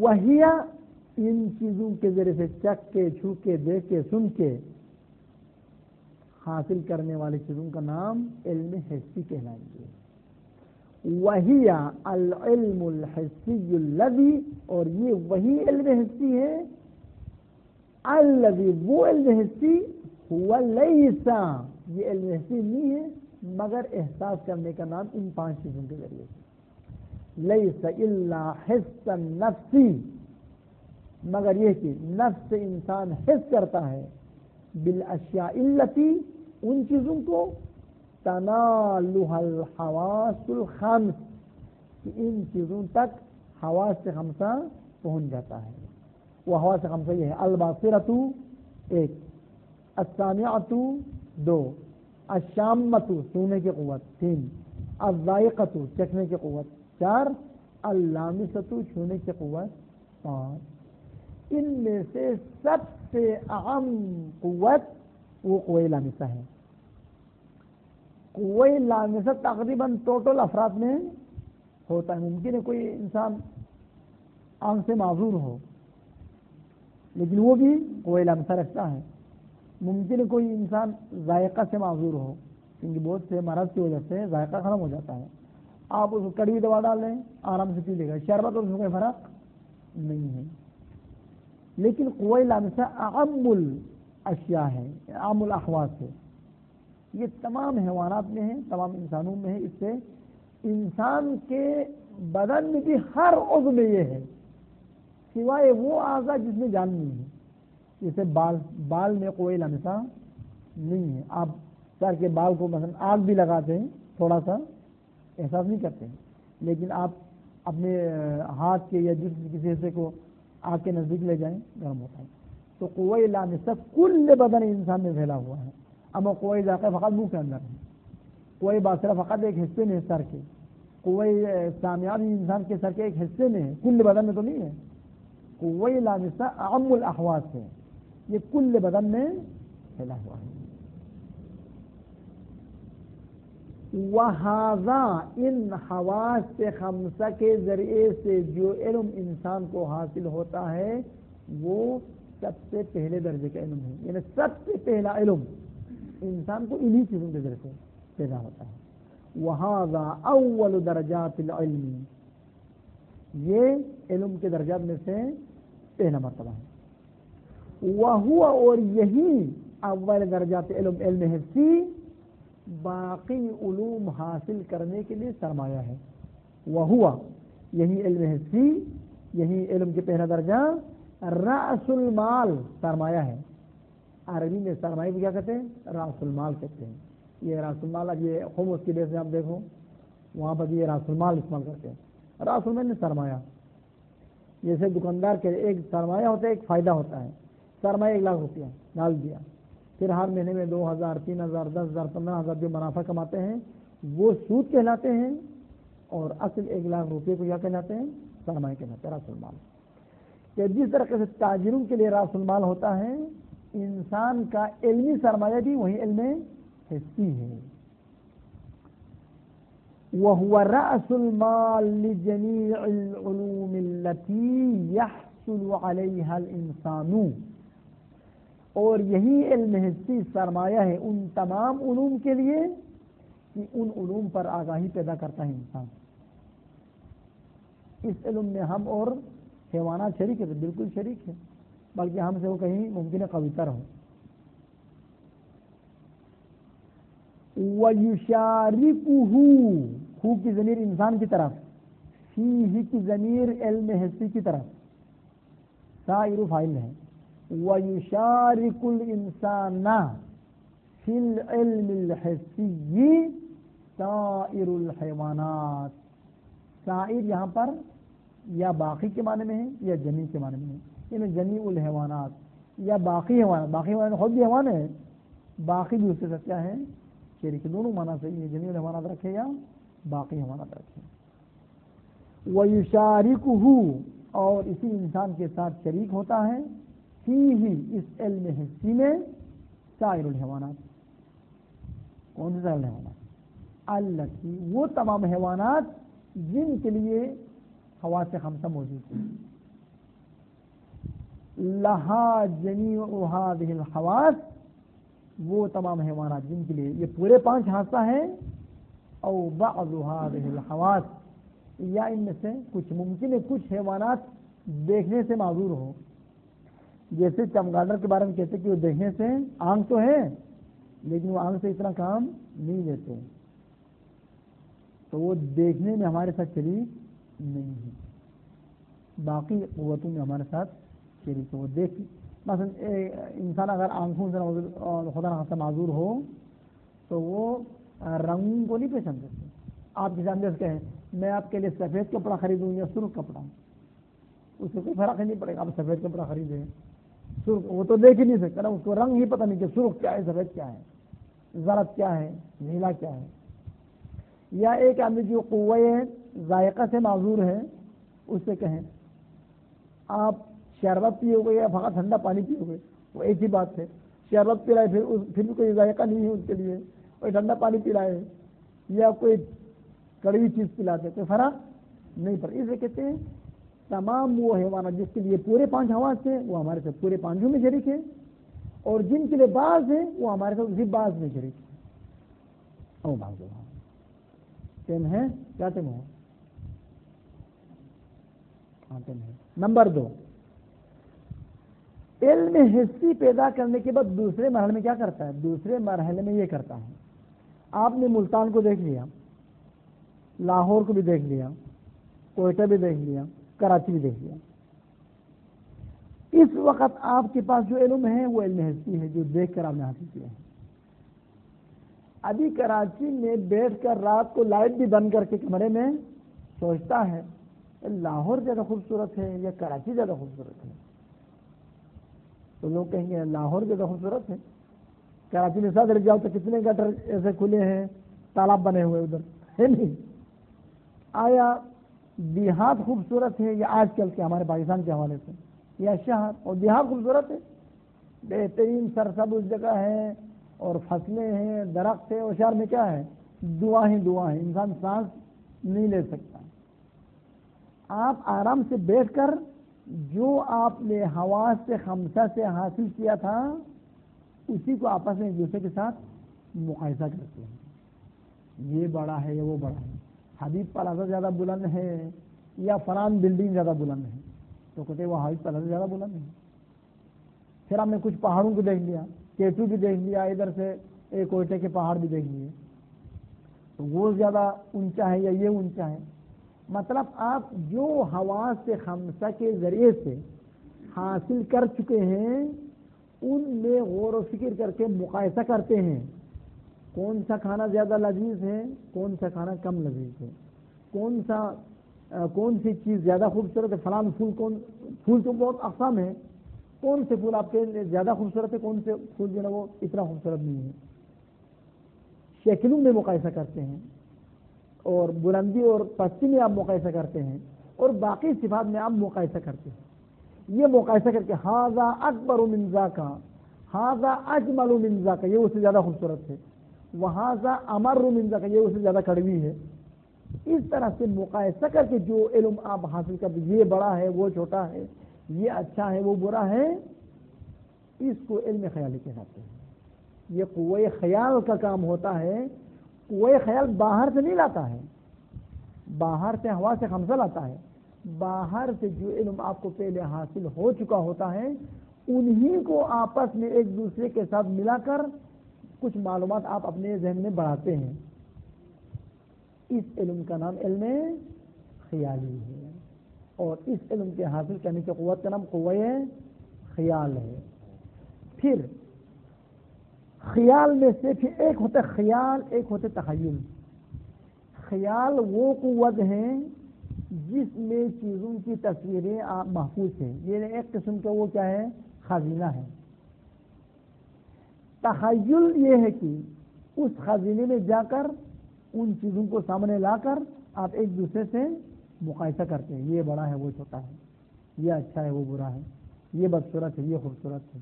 وہی ان چیزوں کے ذریعے سے چکھ کے, چھو کے, دیکھ کے, سن کے حاصل کرنے والی چیزوں کا نام علم حسی کہلائیں گے. وہی العلم الحسی الذی اور یہ وہی علم حسی ہے, الذی وہ علم حسی هو لیس یہ علم حسی نہیں ہے مگر احساس کرنے کا نام ان 5 چیزوں کے ذریعے سے. لیس الا حس النفس مگر یہ کہ نفس انسان حس کرتا ہے بالاشیاء التی ان چیزوں کو تنالها الحواس الخمس کہ ان چیزوں تک حواس خمسہ پہنچ جاتا ہے. وہ حواس خمسہ یہ ہے الباصرۃ 1, السامعۃ 2, الشامۃ سونے کی قوت 3, الذائقۃ چکھنے کی قوت 4, اللامسۃ چھونے کی قوت 5. ان میں سے سب سے اہم قوت وہ قوہ لامسہ ہے. قوہ لامسہ تقریباً ٹوٹل افراد میں ہوتا ہے. ممکن ہے کوئی انسان آنکھ سے معذور ہو لیکن وہ بھی قوہ لامسہ رکھتا ہے. ممکن ہے کوئی انسان ذائقہ سے معذور ہو کیونکہ بہت سے مرض کی وجہ سے ذائقہ ختم ہو جاتا ہے. آپ اس کو کڑوی دوا ڈال لیں آرام سے پی لے گا, شربت اور اس میں کوئی فرق نہیں ہے. لیکن قوہ لامسہ اعم الاشیاء ہے, اعم الاحواس ہے. یہ تمام حیوانات میں ہے, تمام انسانوں میں ہے. اس سے انسان کے بدن میں بھی ہر عضو میں یہ ہے سوائے وہ اعضاء جس میں جان نہیں ہے. جیسے بال میں قوہ لامسہ نہیں ہے. آپ سر کے بال کو مثلا آگ بھی لگاتے ہیں تھوڑا سا احساس نہیں کرتے ہیں، لیکن آپ اپنے ہاتھ کے یا جسم کے کسی حصے کو آگ کے نزدیک لے جائیں گرم ہوتا ہے. تو قوہ لامسہ کل بدن انسان میں پھیلا ہوا ہے. اما قوہ ذائقہ فقط منہ کے اندر ہے، قوہ باصرہ فقط ایک حصے میں سر کے، قوہ سامعہ بھی انسان کے سر کے ایک حصے میں ہے، کل بدن میں تو نہیں ہے. قوہ لامسہ اعم الاحواس ہے، یہ کل بدن میں پھیلا ہوا ہے. وَهَذَا ان حواس خمسہ کے ذریعے سے جو علم انسان کو حاصل ہوتا ہے وہ سب سے پہلے درجے کا علم ہے. یعنی سب سے پہلا علم انسان کو انہی چیزوں کے ذریعے سے پیدا ہوتا ہے. وَهَذَا اول درجات العلم، یہ علم کے درجات میں سے پہلا مرتبہ ہے. وَهُوَ، اور یہی اول درجات علم حسی باقی علوم حاصل کرنے کے لیے سرمایہ ہے. وہوا، یہی علم حسی، یہی علم کے پہلا درجہ رأس المال، سرمایہ ہے. عربی میں سرمایہ کو کیا کہتے ہیں؟ رأس المال کہتے ہیں. یہ رأس المال، اب یہ خمس کے بیس میں آپ دیکھو وہاں پر یہ رأس المال استعمال کرتے ہیں. رأس المال میں سرمایہ، جیسے دکاندار کے ایک سرمایہ ہوتا ہے، ایک فائدہ ہوتا ہے. سرمایہ 1 لاکھ روپیہ ڈال دیا، پھر ہر مہینے میں 2000 3000 10,000 15,000 جو منافع کماتے ہیں وہ سود کہلاتے ہیں، اور اصل 1 لاکھ روپے کو کیا کہلاتے ہیں؟ سرمایہ کہلاتے ہیں، راس المال. کہ جس طرح سے تاجروں کے لیے راس المال ہوتا ہے، انسان کا علمی سرمایہ بھی وہی علم حسی ہے. وَهُوَ رَأْسُ الْمَالِ لِجَمِيعِ الْعُلُومِ الَّتِي يَحْصُلُ عَلَيْهَا الْإِنسَانُ، اور یہی علم حسی سرمایہ ہے ان تمام علوم کے لیے کہ ان علوم پر آگاہی پیدا کرتا ہے انسان. اس علم میں ہم اور حیوانات شریک ہیں، بالکل شریک ہیں، بلکہ ہم سے وہ کہیں ممکن ہے قوی تر ہو. وَيُشَارِكُهُ، خو کی ضمیر انسان کی طرف، فیہ کی ضمیر علم حسی کی طرف، سائر فاعل ہے. وَيُشَارِكُ الْإِنسَانَ فِي الْعِلْمِ الْحِسِّيِّ سَائِرُ الْحَيْوَانَاتِ. سائر یہاں پر یا باقی کے معنی میں ہے یا جمیع کے معنی میں ہے. یعنی جمیع الحیوانات یا باقی حیوانات، باقی حیوانات خود بھی حیوان ہے، باقی بھی اس کے ساتھ کیا ہے؟ شریک. دونوں معنی صحیح ہے، جمیع الحیوانات رکھے یا باقی حیوانات رکھے. وَيُشَارِكُهُ، اور اسی انسان کے ساتھ شریک ہوتا ہے، فیہ اس علم حسی میں، سائر الحیوانات. کون سے سائر الحیوانات؟ التی، وہ تمام حیوانات جن کے لیے حواس خمسہ موجود ہیں. لہا جمیع هذه الحواس، وہ تمام حیوانات جن کے لیے یہ پورے 5 حاسہ ہیں. او بعض هذه الحواس، یا ان میں سے کچھ، ممکن ہے کچھ حیوانات دیکھنے سے معذور ہو. جیسے چمگادڑ کے بارے میں کہتے کہ وہ دیکھنے سے آنکھ تو ہے لیکن وہ آنکھ سے اتنا کام نہیں لیتے، تو وہ دیکھنے میں ہمارے ساتھ شریک نہیں ہے. باقی قوتوں میں ہمارے ساتھ شریک ہے. وہ دیکھ، مثلا انسان اگر آنکھوں سے خدا نخواستہ معذور ہو تو وہ رنگوں کو نہیں پہچان سکتے. آپ کسی انداز کہیں میں آپ کے لیے سفید کپڑا خریدوں یا سرخ کپڑا، اس سے کوئی فرق ہی نہیں پڑے گا. آپ سفید کپڑا خریدیں، سرخ، وہ تو دیکھ ہی نہیں سکتا نا، اس کو رنگ ہی پتہ نہیں کہ سرخ کیا ہے، سفید کیا ہے، زرد کیا ہے، نیلا کیا ہے. یا ایک آدمی جو قوہ ذائقہ سے معذور ہے، اس سے کہیں آپ شربت پیو گے یا فقط ٹھنڈا پانی پیو گے، وہ ایک ہی بات ہے. شربت پلائے پھر بھی کوئی ذائقہ نہیں ہے اس کے لیے، کوئی ٹھنڈا پانی پلائے یا کوئی کڑوی چیز پلاتے، کوئی فرق نہیں پڑتا. اس لیے کہتے ہیں تمام وہ حیوانات جس کے لیے پورے 5 حواس ہیں وہ ہمارے ساتھ پورے 5 میں شریک ہیں، اور جن کے لیے بعض ہیں وہ ہمارے ساتھ اسی بعض میں شریک ہیں. او بعض تم ہے کیا تم ہو؟ ہاں تم ہے. نمبر 2، علم حسی پیدا کرنے کے بعد دوسرے مرحلے میں کیا کرتا ہے؟ دوسرے مرحلے میں یہ کرتا ہے، آپ نے ملتان کو دیکھ لیا، لاہور کو بھی دیکھ لیا، کوئٹہ بھی دیکھ لیا، کراچی بھی دیکھ لیا. اس وقت آپ کے پاس جو علم ہے وہ علم حسی ہے جو دیکھ کر آپ نے حاصل کیا ہے. ابھی کراچی میں بیٹھ کر رات کو لائٹ بھی بند کر کے کمرے میں سوچتا ہے لاہور زیادہ خوبصورت ہے یا کراچی زیادہ خوبصورت ہے؟ تو لوگ کہیں گے لاہور زیادہ خوبصورت ہے. کراچی میں ساتھ جاؤ تو کتنے گٹر ایسے کھلے ہیں, تالاب بنے ہوئے ادھر ہے نہیں. آیا دیہات خوبصورت ہے یا آج کل کے ہمارے پاکستان کے حوالے سے, یا شہر؟ اور دیہات خوبصورت ہے, بہترین سرسبز جگہ ہے اور فصلیں ہیں, درخت ہے. اور شہر میں کیا ہے؟ دعا ہی دعا ہے, انسان سانس نہیں لے سکتا. آپ آرام سے بیٹھ کر جو آپ نے حواس سے خمسہ سے حاصل کیا تھا اسی کو آپس میں ایک دوسرے کے ساتھ مقایسہ کرتے ہیں. یہ بڑا ہے یا وہ بڑا ہے, حبیب پلازہ زیادہ بلند ہے یا فلان بلڈنگ زیادہ بلند ہے, تو کہتے وہ حبیب پلازہ زیادہ بلند ہے. پھر ہم نے کچھ پہاڑوں کو دیکھ لیا, کیٹو بھی دیکھ لیا, ادھر سے ایک کوئٹے کے پہاڑ بھی دیکھ لیے, تو وہ زیادہ اونچا ہے یا یہ اونچا ہے. مطلب آپ جو حواس سے خمسہ کے ذریعے سے حاصل کر چکے ہیں ان میں غور و فکر کر کے مقایسہ کرتے ہیں. کون سا کھانا زیادہ لذیذ ہے, کون سا کھانا کم لذیذ ہے, کون سی چیز زیادہ خوبصورت ہے, فلان پھول تو بہت اقسام ہے, کون سے پھول آپ کے لیے زیادہ خوبصورت ہے, کون سے پھول جو ہے وہ اتنا خوبصورت نہیں ہے. شکلوں میں مقایسہ کرتے ہیں, اور بلندی اور پستی میں آپ مقایسہ کرتے ہیں, اور باقی صفات میں آپ مقایسہ کرتے ہیں. یہ مقایسہ کر کے ہاذا اکبر من ذاک, ہاذا اجمل من ذاک, یہ اس سے زیادہ خوبصورت ہے, وہذا امر من ذاک, یہ اس سے زیادہ کڑوی ہے. اس طرح سے مقایسہ کر کے جو علم آپ حاصل کرتے, یہ بڑا ہے وہ چھوٹا ہے, یہ اچھا ہے وہ برا ہے, اس کو علم خیالی کہلاتے ہیں. یہ قوہ خیال کا کام ہوتا ہے. قوہ خیال باہر سے نہیں لاتا ہے, باہر سے ہوا سے خمسہ لاتا ہے. باہر سے جو علم آپ کو پہلے حاصل ہو چکا ہوتا ہے انہی کو آپس میں ایک دوسرے کے ساتھ ملا کر کچھ معلومات آپ اپنے ذہن میں بڑھاتے ہیں. اس علم کا نام علم خیالی ہے, اور اس علم کے حاصل کرنے کی قوت کا نام قوہ خیال ہے. پھر خیال میں سے پھر ایک ہوتا ہے خیال, ایک ہوتا ہے تخیل. خیال وہ قوت ہے جس میں چیزوں کی تصویریں محفوظ ہیں, یہ ایک قسم کا وہ کیا ہے, خزینہ ہے. تخیل یہ ہے کہ اس خزینے میں جا کر ان چیزوں کو سامنے لا کر آپ ایک دوسرے سے مقایسہ کرتے ہیں, یہ بڑا ہے وہ چھوٹا ہے, یہ اچھا ہے وہ برا ہے, یہ بدصورت ہے یہ خوبصورت ہے.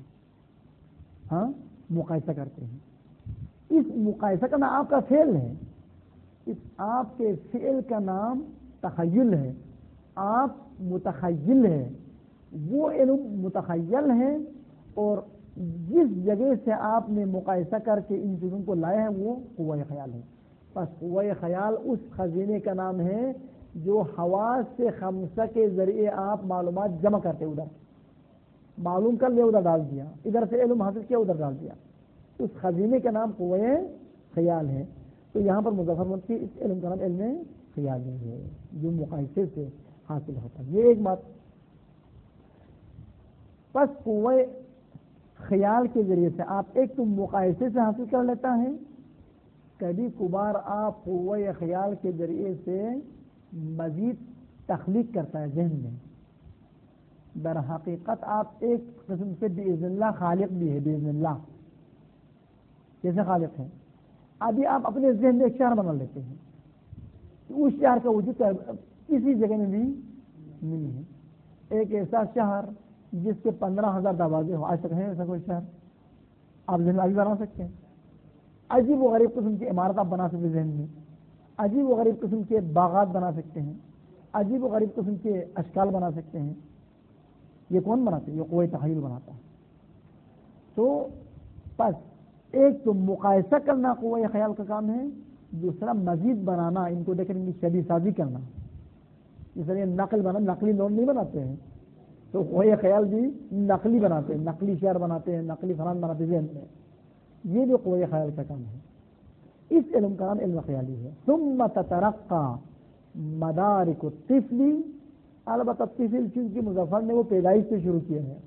ہاں, مقایسہ کرتے ہیں. اس مقایسہ کا نام آپ کا فعل ہے, اس آپ کے فعل کا نام تخیل ہے. آپ متخیل ہے, وہ علم متخیل ہے, اور جس جگہ سے آپ نے مقایسہ کر کے ان چیزوں کو لائے ہیں وہ قوہ خیال ہے. بس قوہ خیال اس خزینے کا نام ہے جو حواس سے خمسہ کے ذریعے آپ معلومات جمع کرتے, ادھر معلوم کر لیا, ادھر ڈال دیا, ادھر سے علم حاصل کیا ادھر ڈال دیا. اس خزینے کا نام قوہ خیال ہے. تو یہاں پر مظفر مفتی اس علم کا نام علم خیالی ہے جو مقایسے سے حاصل ہوتا ہے. یہ ایک بات. پس قوہ خیال کے ذریعے سے آپ ایک تو مقایسے سے حاصل کر لیتا ہے, کبھی کبھار آپ قوہ خیال کے ذریعے سے مزید تخلیق کرتا ہے ذہن میں. در حقیقت آپ ایک قسم سے باذن اللہ خالق بھی ہے. باذن اللہ کیسے خالق ہیں؟ ابھی آپ اپنے ذہن میں ایک شہر بنا لیتے ہیں, اس شہر کا وجود کسی جگہ میں بھی نہیں ہے. ایک ایسا شہر جس کے 15,000 دروازے ہو, آج تک ہے ایسا کوئی شہر؟ آپ ذہن میں ابھی بنا سکتے ہیں. عجیب و غریب قسم کی عمارت آپ بنا سکتے ہیں ذہن میں, عجیب و غریب قسم کے باغات بنا سکتے ہیں, عجیب و غریب قسم کے اشکال بنا سکتے ہیں. یہ کون بناتے ہیں؟ یہ قوہ تخیل بناتا ہے. تو بس ایک تو مقایسہ کرنا قوہ خیال کا کام ہے, دوسرا مزید بنانا, ان کو دیکھ کر شبیہ سازی کرنا. اس لیے نقل بنا, نقلی لوگ نہیں بناتے ہیں, تو قوہ خیال بھی نقلی بناتے ہیں, نقلی شعر بناتے ہیں, نقلی فلان بناتے ہیں ذہن میں. یہ جو قوہ خیال کا کام ہے, اس علم کا نام علم خیالی ہے. ثم تترقى مدارک الطفل, البتہ طفل چونکہ مظفر نے وہ پیدائش سے شروع کیا ہے,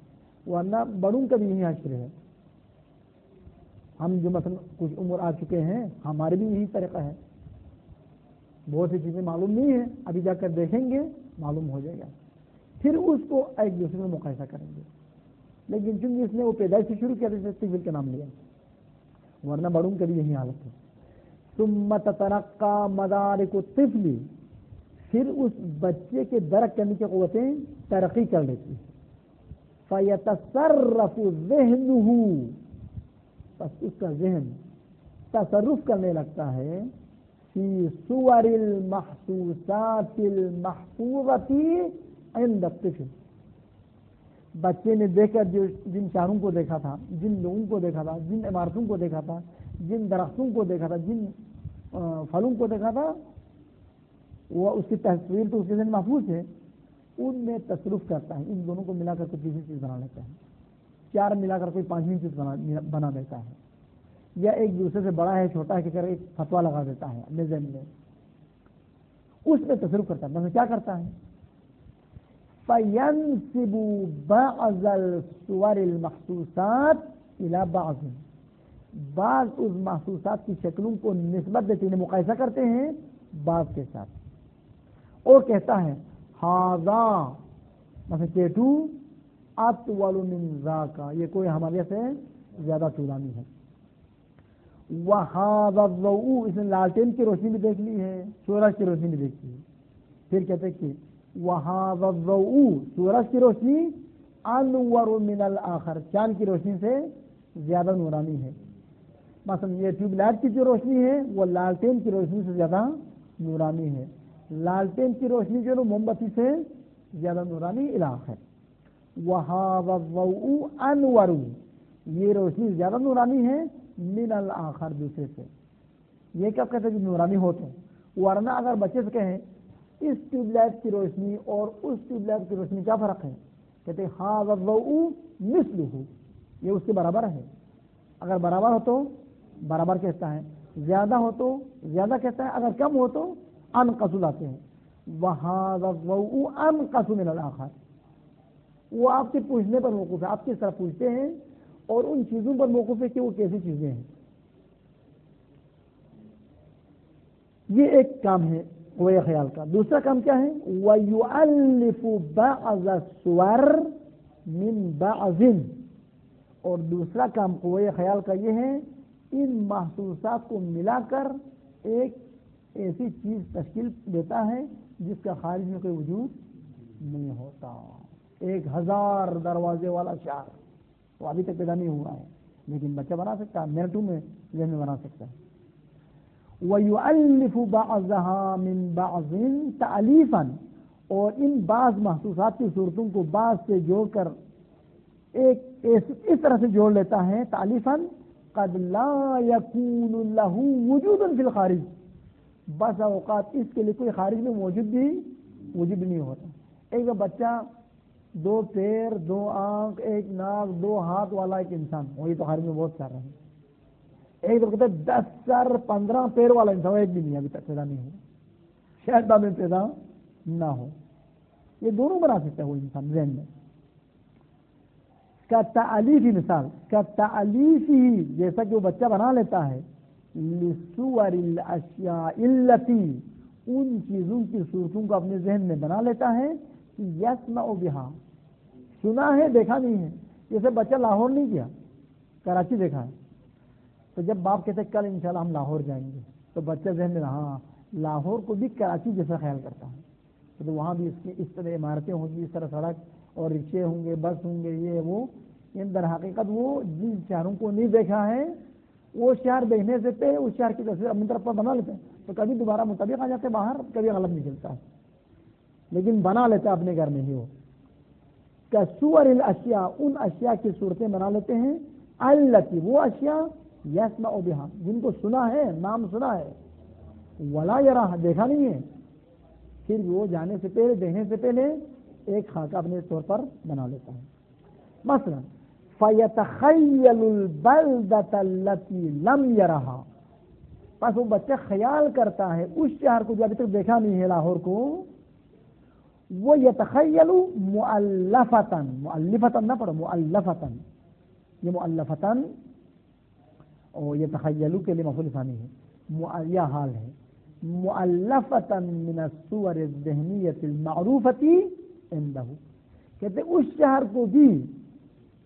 ورنہ بڑوں کا بھی یہی حشر ہے. ہم جو مثلا کچھ عمر آ چکے ہیں ہمارے بھی یہی طریقہ ہے، بہت سی چیزیں معلوم نہیں ہیں، ابھی جا کر دیکھیں گے معلوم ہو جائے گا، پھر اس کو ایک دوسرے میں مقایسہ کریں گے۔ لیکن چونکہ اس نے وہ پیدائش سے شروع کیا تو طفل کا نام لیا، ورنہ بڑوں کے بھی یہی حالت ہے۔ ثم تترقى مدارک الطفل، پھر اس بچے کے درک کرنے کی قوتیں ترقی کر لیتی ہیں۔ فیتصرف ذہنہ، بس اس کا ذہن تصرف کرنے لگتا ہے فی صور المحسوسات المحفوظۃ عند الطفل، بچے نے دیکھ کر جن چاروں کو دیکھا تھا، جن لوگوں کو دیکھا تھا، جن عمارتوں کو دیکھا تھا، جن درختوں کو دیکھا تھا، جن پھلوں کو دیکھا تھا، وہ اس کی تصویر تو اس کے ذہن محفوظ ہے، ان میں تصرف کرتا ہے، ان دونوں کو ملا کر کوئی تیسری چیز بنا لیتا ہے، چار ملا کر کوئی پانچویں چیز بنا دیتا ہے، یا ایک دوسرے سے بڑا ہے چھوٹا ہے کہ کر ایک فتوا لگا دیتا ہے اپنے ذہن میں، اس میں تصرف کرتا ہے۔ مطلب کیا کرتا ہے؟ فَيَنْسِبُ بَعْضَ الصُّوَرِ الْمَحْسُوسَاتِ إِلَى بَعْضٍ، بعض اس محسوسات کی شکلوں کو نسبت دیتے ہیں، مقایسہ کرتے ہیں بعض کے ساتھ، اور کہتا ہے ہاذا، مثلا چیٹو اطول من ذاکا، یہ کوئی ہمارے سے زیادہ طولانی ہے۔ وَهَذَا الضَّوْءُ، اس نے لالٹین کی روشنی بھی دیکھ لی ہے، سورج کی روشنی بھی دیکھی ہے، پھر کہتے ہیں کہ وَهَذَا الضَّوْءُ، سورج کی روشنی انور من الآخر، چاند کی روشنی سے زیادہ نورانی ہے۔ مثلا یہ ٹیوب لائٹ کی جو روشنی ہے وہ لالٹین کی روشنی سے زیادہ نورانی ہے، لالٹین کی روشنی جو ہے موم بتی سے زیادہ نورانی علاق ہے۔ وَهَذَا الضَّوْءُ انور، یہ روشنی زیادہ نورانی ہے من الآخر، دوسرے سے۔ یہ کیا کہتے ہیں کہ نورانی ہوتے ہیں، ورنہ اگر بچے سے کہیں اس ٹیوب لائٹ کی روشنی اور اس ٹیوب لائٹ کی روشنی کیا فرق ہے، کہتے ہیں هَذَا الضَّوْءُ مِثْلُهُ، یہ اس کے برابر ہے۔ اگر برابر ہو تو برابر کہتا ہے، زیادہ ہو تو زیادہ کہتا ہے، اگر کم ہو تو انقص لاتے ہیں۔ وَهَذَا الضَّوْءُ أَنْقَصُ مِنَ الْآخَرِ، وہ آپ کے پوچھنے پر موقف ہے، آپ کس طرح پوچھتے ہیں اور ان چیزوں پر موقف ہے کہ وہ کیسی چیزیں ہیں۔ یہ ایک کام ہے قوۂ خیال کا۔ دوسرا کام کیا ہے؟ وَيُؤَلِّفُ بَعْضَ الصُّوَرِ مِنْ بَعْضٍ، اور دوسرا کام قوۂ خیال کا یہ ہے ان محسوسات کو ملا کر ایک ایسی چیز تشکیل دیتا ہے جس کا خارج میں کوئی وجود نہیں ہوتا۔ 1000 دروازے والا شہر وہ ابھی تک پیدا نہیں ہوا ہے، لیکن بچہ بنا سکتا ہے، منٹوں میں ذہن میں بنا سکتا ہے۔ وَيُؤَلِّفُ بَعْضَهَا مِنْ بَعْضٍ تَأْلِيفًا، اور ان بعض محسوسات کی صورتوں کو بعض سے جوڑ کر ایک اس طرح سے جوڑ لیتا ہے تالیفاً قد لا يكون له وجود فی الخارج، بس اوقات اس کے لیے کوئی خارج میں موجود نہیں ہوتا۔ ایک بچہ 2 پیر 2 آنکھ 1 ناک 2 ہاتھ والا ایک انسان، وہی تو خارج میں بہت سارے ہیں۔ ایک تو کہتے 10 سر 15 پیر والا انسان، ایک بھی نہیں ابھی تک پیدا نہیں ہوا، شاید بعد میں پیدا نہ ہو۔ یہ دونوں بنا سکتا ہے وہ انسان ذہن میں۔ کا تعلیفی مثال، کا تعلیفی، جیسا کہ وہ بچہ بنا لیتا ہے لصور الاشیاء التی، ان چیزوں کی صورتوں کو اپنے ذہن میں بنا لیتا ہے کہ یسمع بہا، سنا ہے دیکھا نہیں ہے۔ جیسے بچہ لاہور نہیں گیا، کراچی دیکھا ہے، تو جب باپ کہتے کل انشاءاللہ ہم لاہور جائیں گے، تو بچہ ذہن میں ہاں لاہور کو بھی کراچی جیسا خیال کرتا ہے، تو وہاں بھی اس طرح عمارتیں ہوں گی، اس طرح سڑک اور رکشے ہوں گے، بس ہوں گے، یہ وہ۔ ان در حقیقت وہ جن شہروں کو نہیں دیکھا ہے، وہ شہر دیکھنے سے پہلے اس شہر کی تصویر اپنی طرف پر بنا لیتے ہیں، تو کبھی دوبارہ مطابق آ جاتے ہیں باہر، کبھی غلط نکلتا ہے، لیکن بنا لیتا ہے اپنے گھر میں ہی وہ۔ کصور الاشیاء، ان اشیاء کی صورتیں بنا لیتے ہیں، التی، وہ اشیاء یسمع بہا، جن کو سنا ہے، نام سنا ہے، ولا یراہ، دیکھا نہیں ہے، پھر وہ جانے سے پہلے دیکھنے سے پہلے ایک خاکہ اپنے طور پر بنا لیتا ہے۔ مثلا فَيَتَخَيَّلُ الْبَلْدَةَ الَّتِي لَمْ يَرَهَا، پس وہ بچہ خیال کرتا ہے اس شہر کو جو ابھی تک دیکھا نہیں ہے، لاہور کو، وہ یتخیل مؤلفۃً، مؤلفۃً نہ پڑھو، مؤلفۃً، یہ مؤلفۃً اور یہ تخیلو کے لیے مفعول ثانی ہے، یہ حال ہے مؤلفۃ من الصور الذہنیۃ المعروفۃ عنده، کہتے اس شہر کو بھی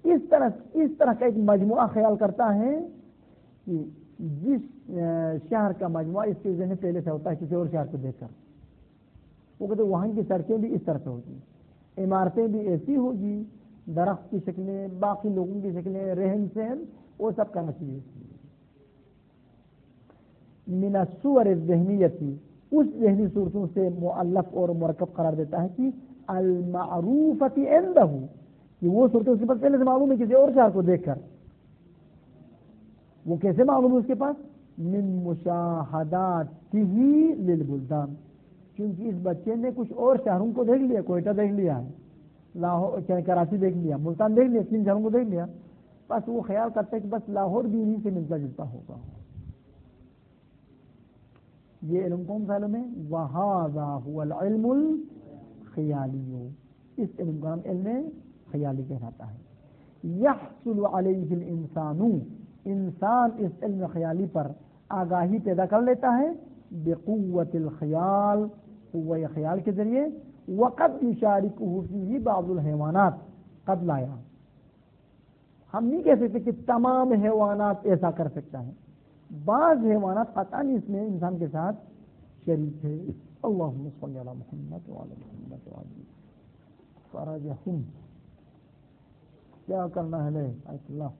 اس طرح کا ایک مجموعہ خیال کرتا ہے کہ جس شہر کا مجموعہ اس کے ذہن میں پہلے سے ہوتا ہے کسی اور شہر کو دیکھ کر. وہ کہتے وہاں کی سڑکیں بھی اس طرح سے ہوگی، عمارتیں بھی ایسی ہوگی، درخت کی شکلیں، باقی لوگوں کی شکلیں، رہن سہن، وہ سب کا نتیجہ من الصور الذہنیۃ، اس ذہنی صورتوں سے مؤلف اور مرکب قرار دیتا ہے کہ المعروفۃ عنده، کہ وہ صورتیں اس کے پاس پہلے سے معلوم ہے کسی اور شہر کو دیکھ کر. وہ کیسے معلوم ہے اس کے پاس؟ من مشاہداتہ للبلدان، کیونکہ اس بچے نے کچھ اور شہروں کو دیکھ لیا، کوئٹہ دیکھ لیا ہے، لاہور کراچی دیکھ لیا، ملتان دیکھ لیا، 3 شہروں کو دیکھ لیا، بس وہ خیال کرتا ہے کہ بس لاہور بھی انہیں سے ملتا جلتا ہوگا. یہ علم کون سا علم ہے؟ وَهَذَا هُوَ الْعِلْمُ الْخِيَالِيُّ، اس علم کا نام علم خیالی کہلاتا ہے. يَحْصُلُ عَلَيْهِ الْإِنسَانُ، انسان اس علم خیالی پر آگاہی پیدا کر لیتا ہے بقوت الخیال، قوہ خیال کے ذریعے. وقد يشاركه فيه بعض الحیوانات، قد لایا، ہم نہیں کہہ سکتے کہ تمام حیوانات ایسا کر سکتا ہے، بعض حیوانات قطعاً اس میں انسان کے ساتھ شریک ہے. اللہم صلی علی محمد وعلی محمد وعلی فرجہم. کیا کرنا ہے لے اللہ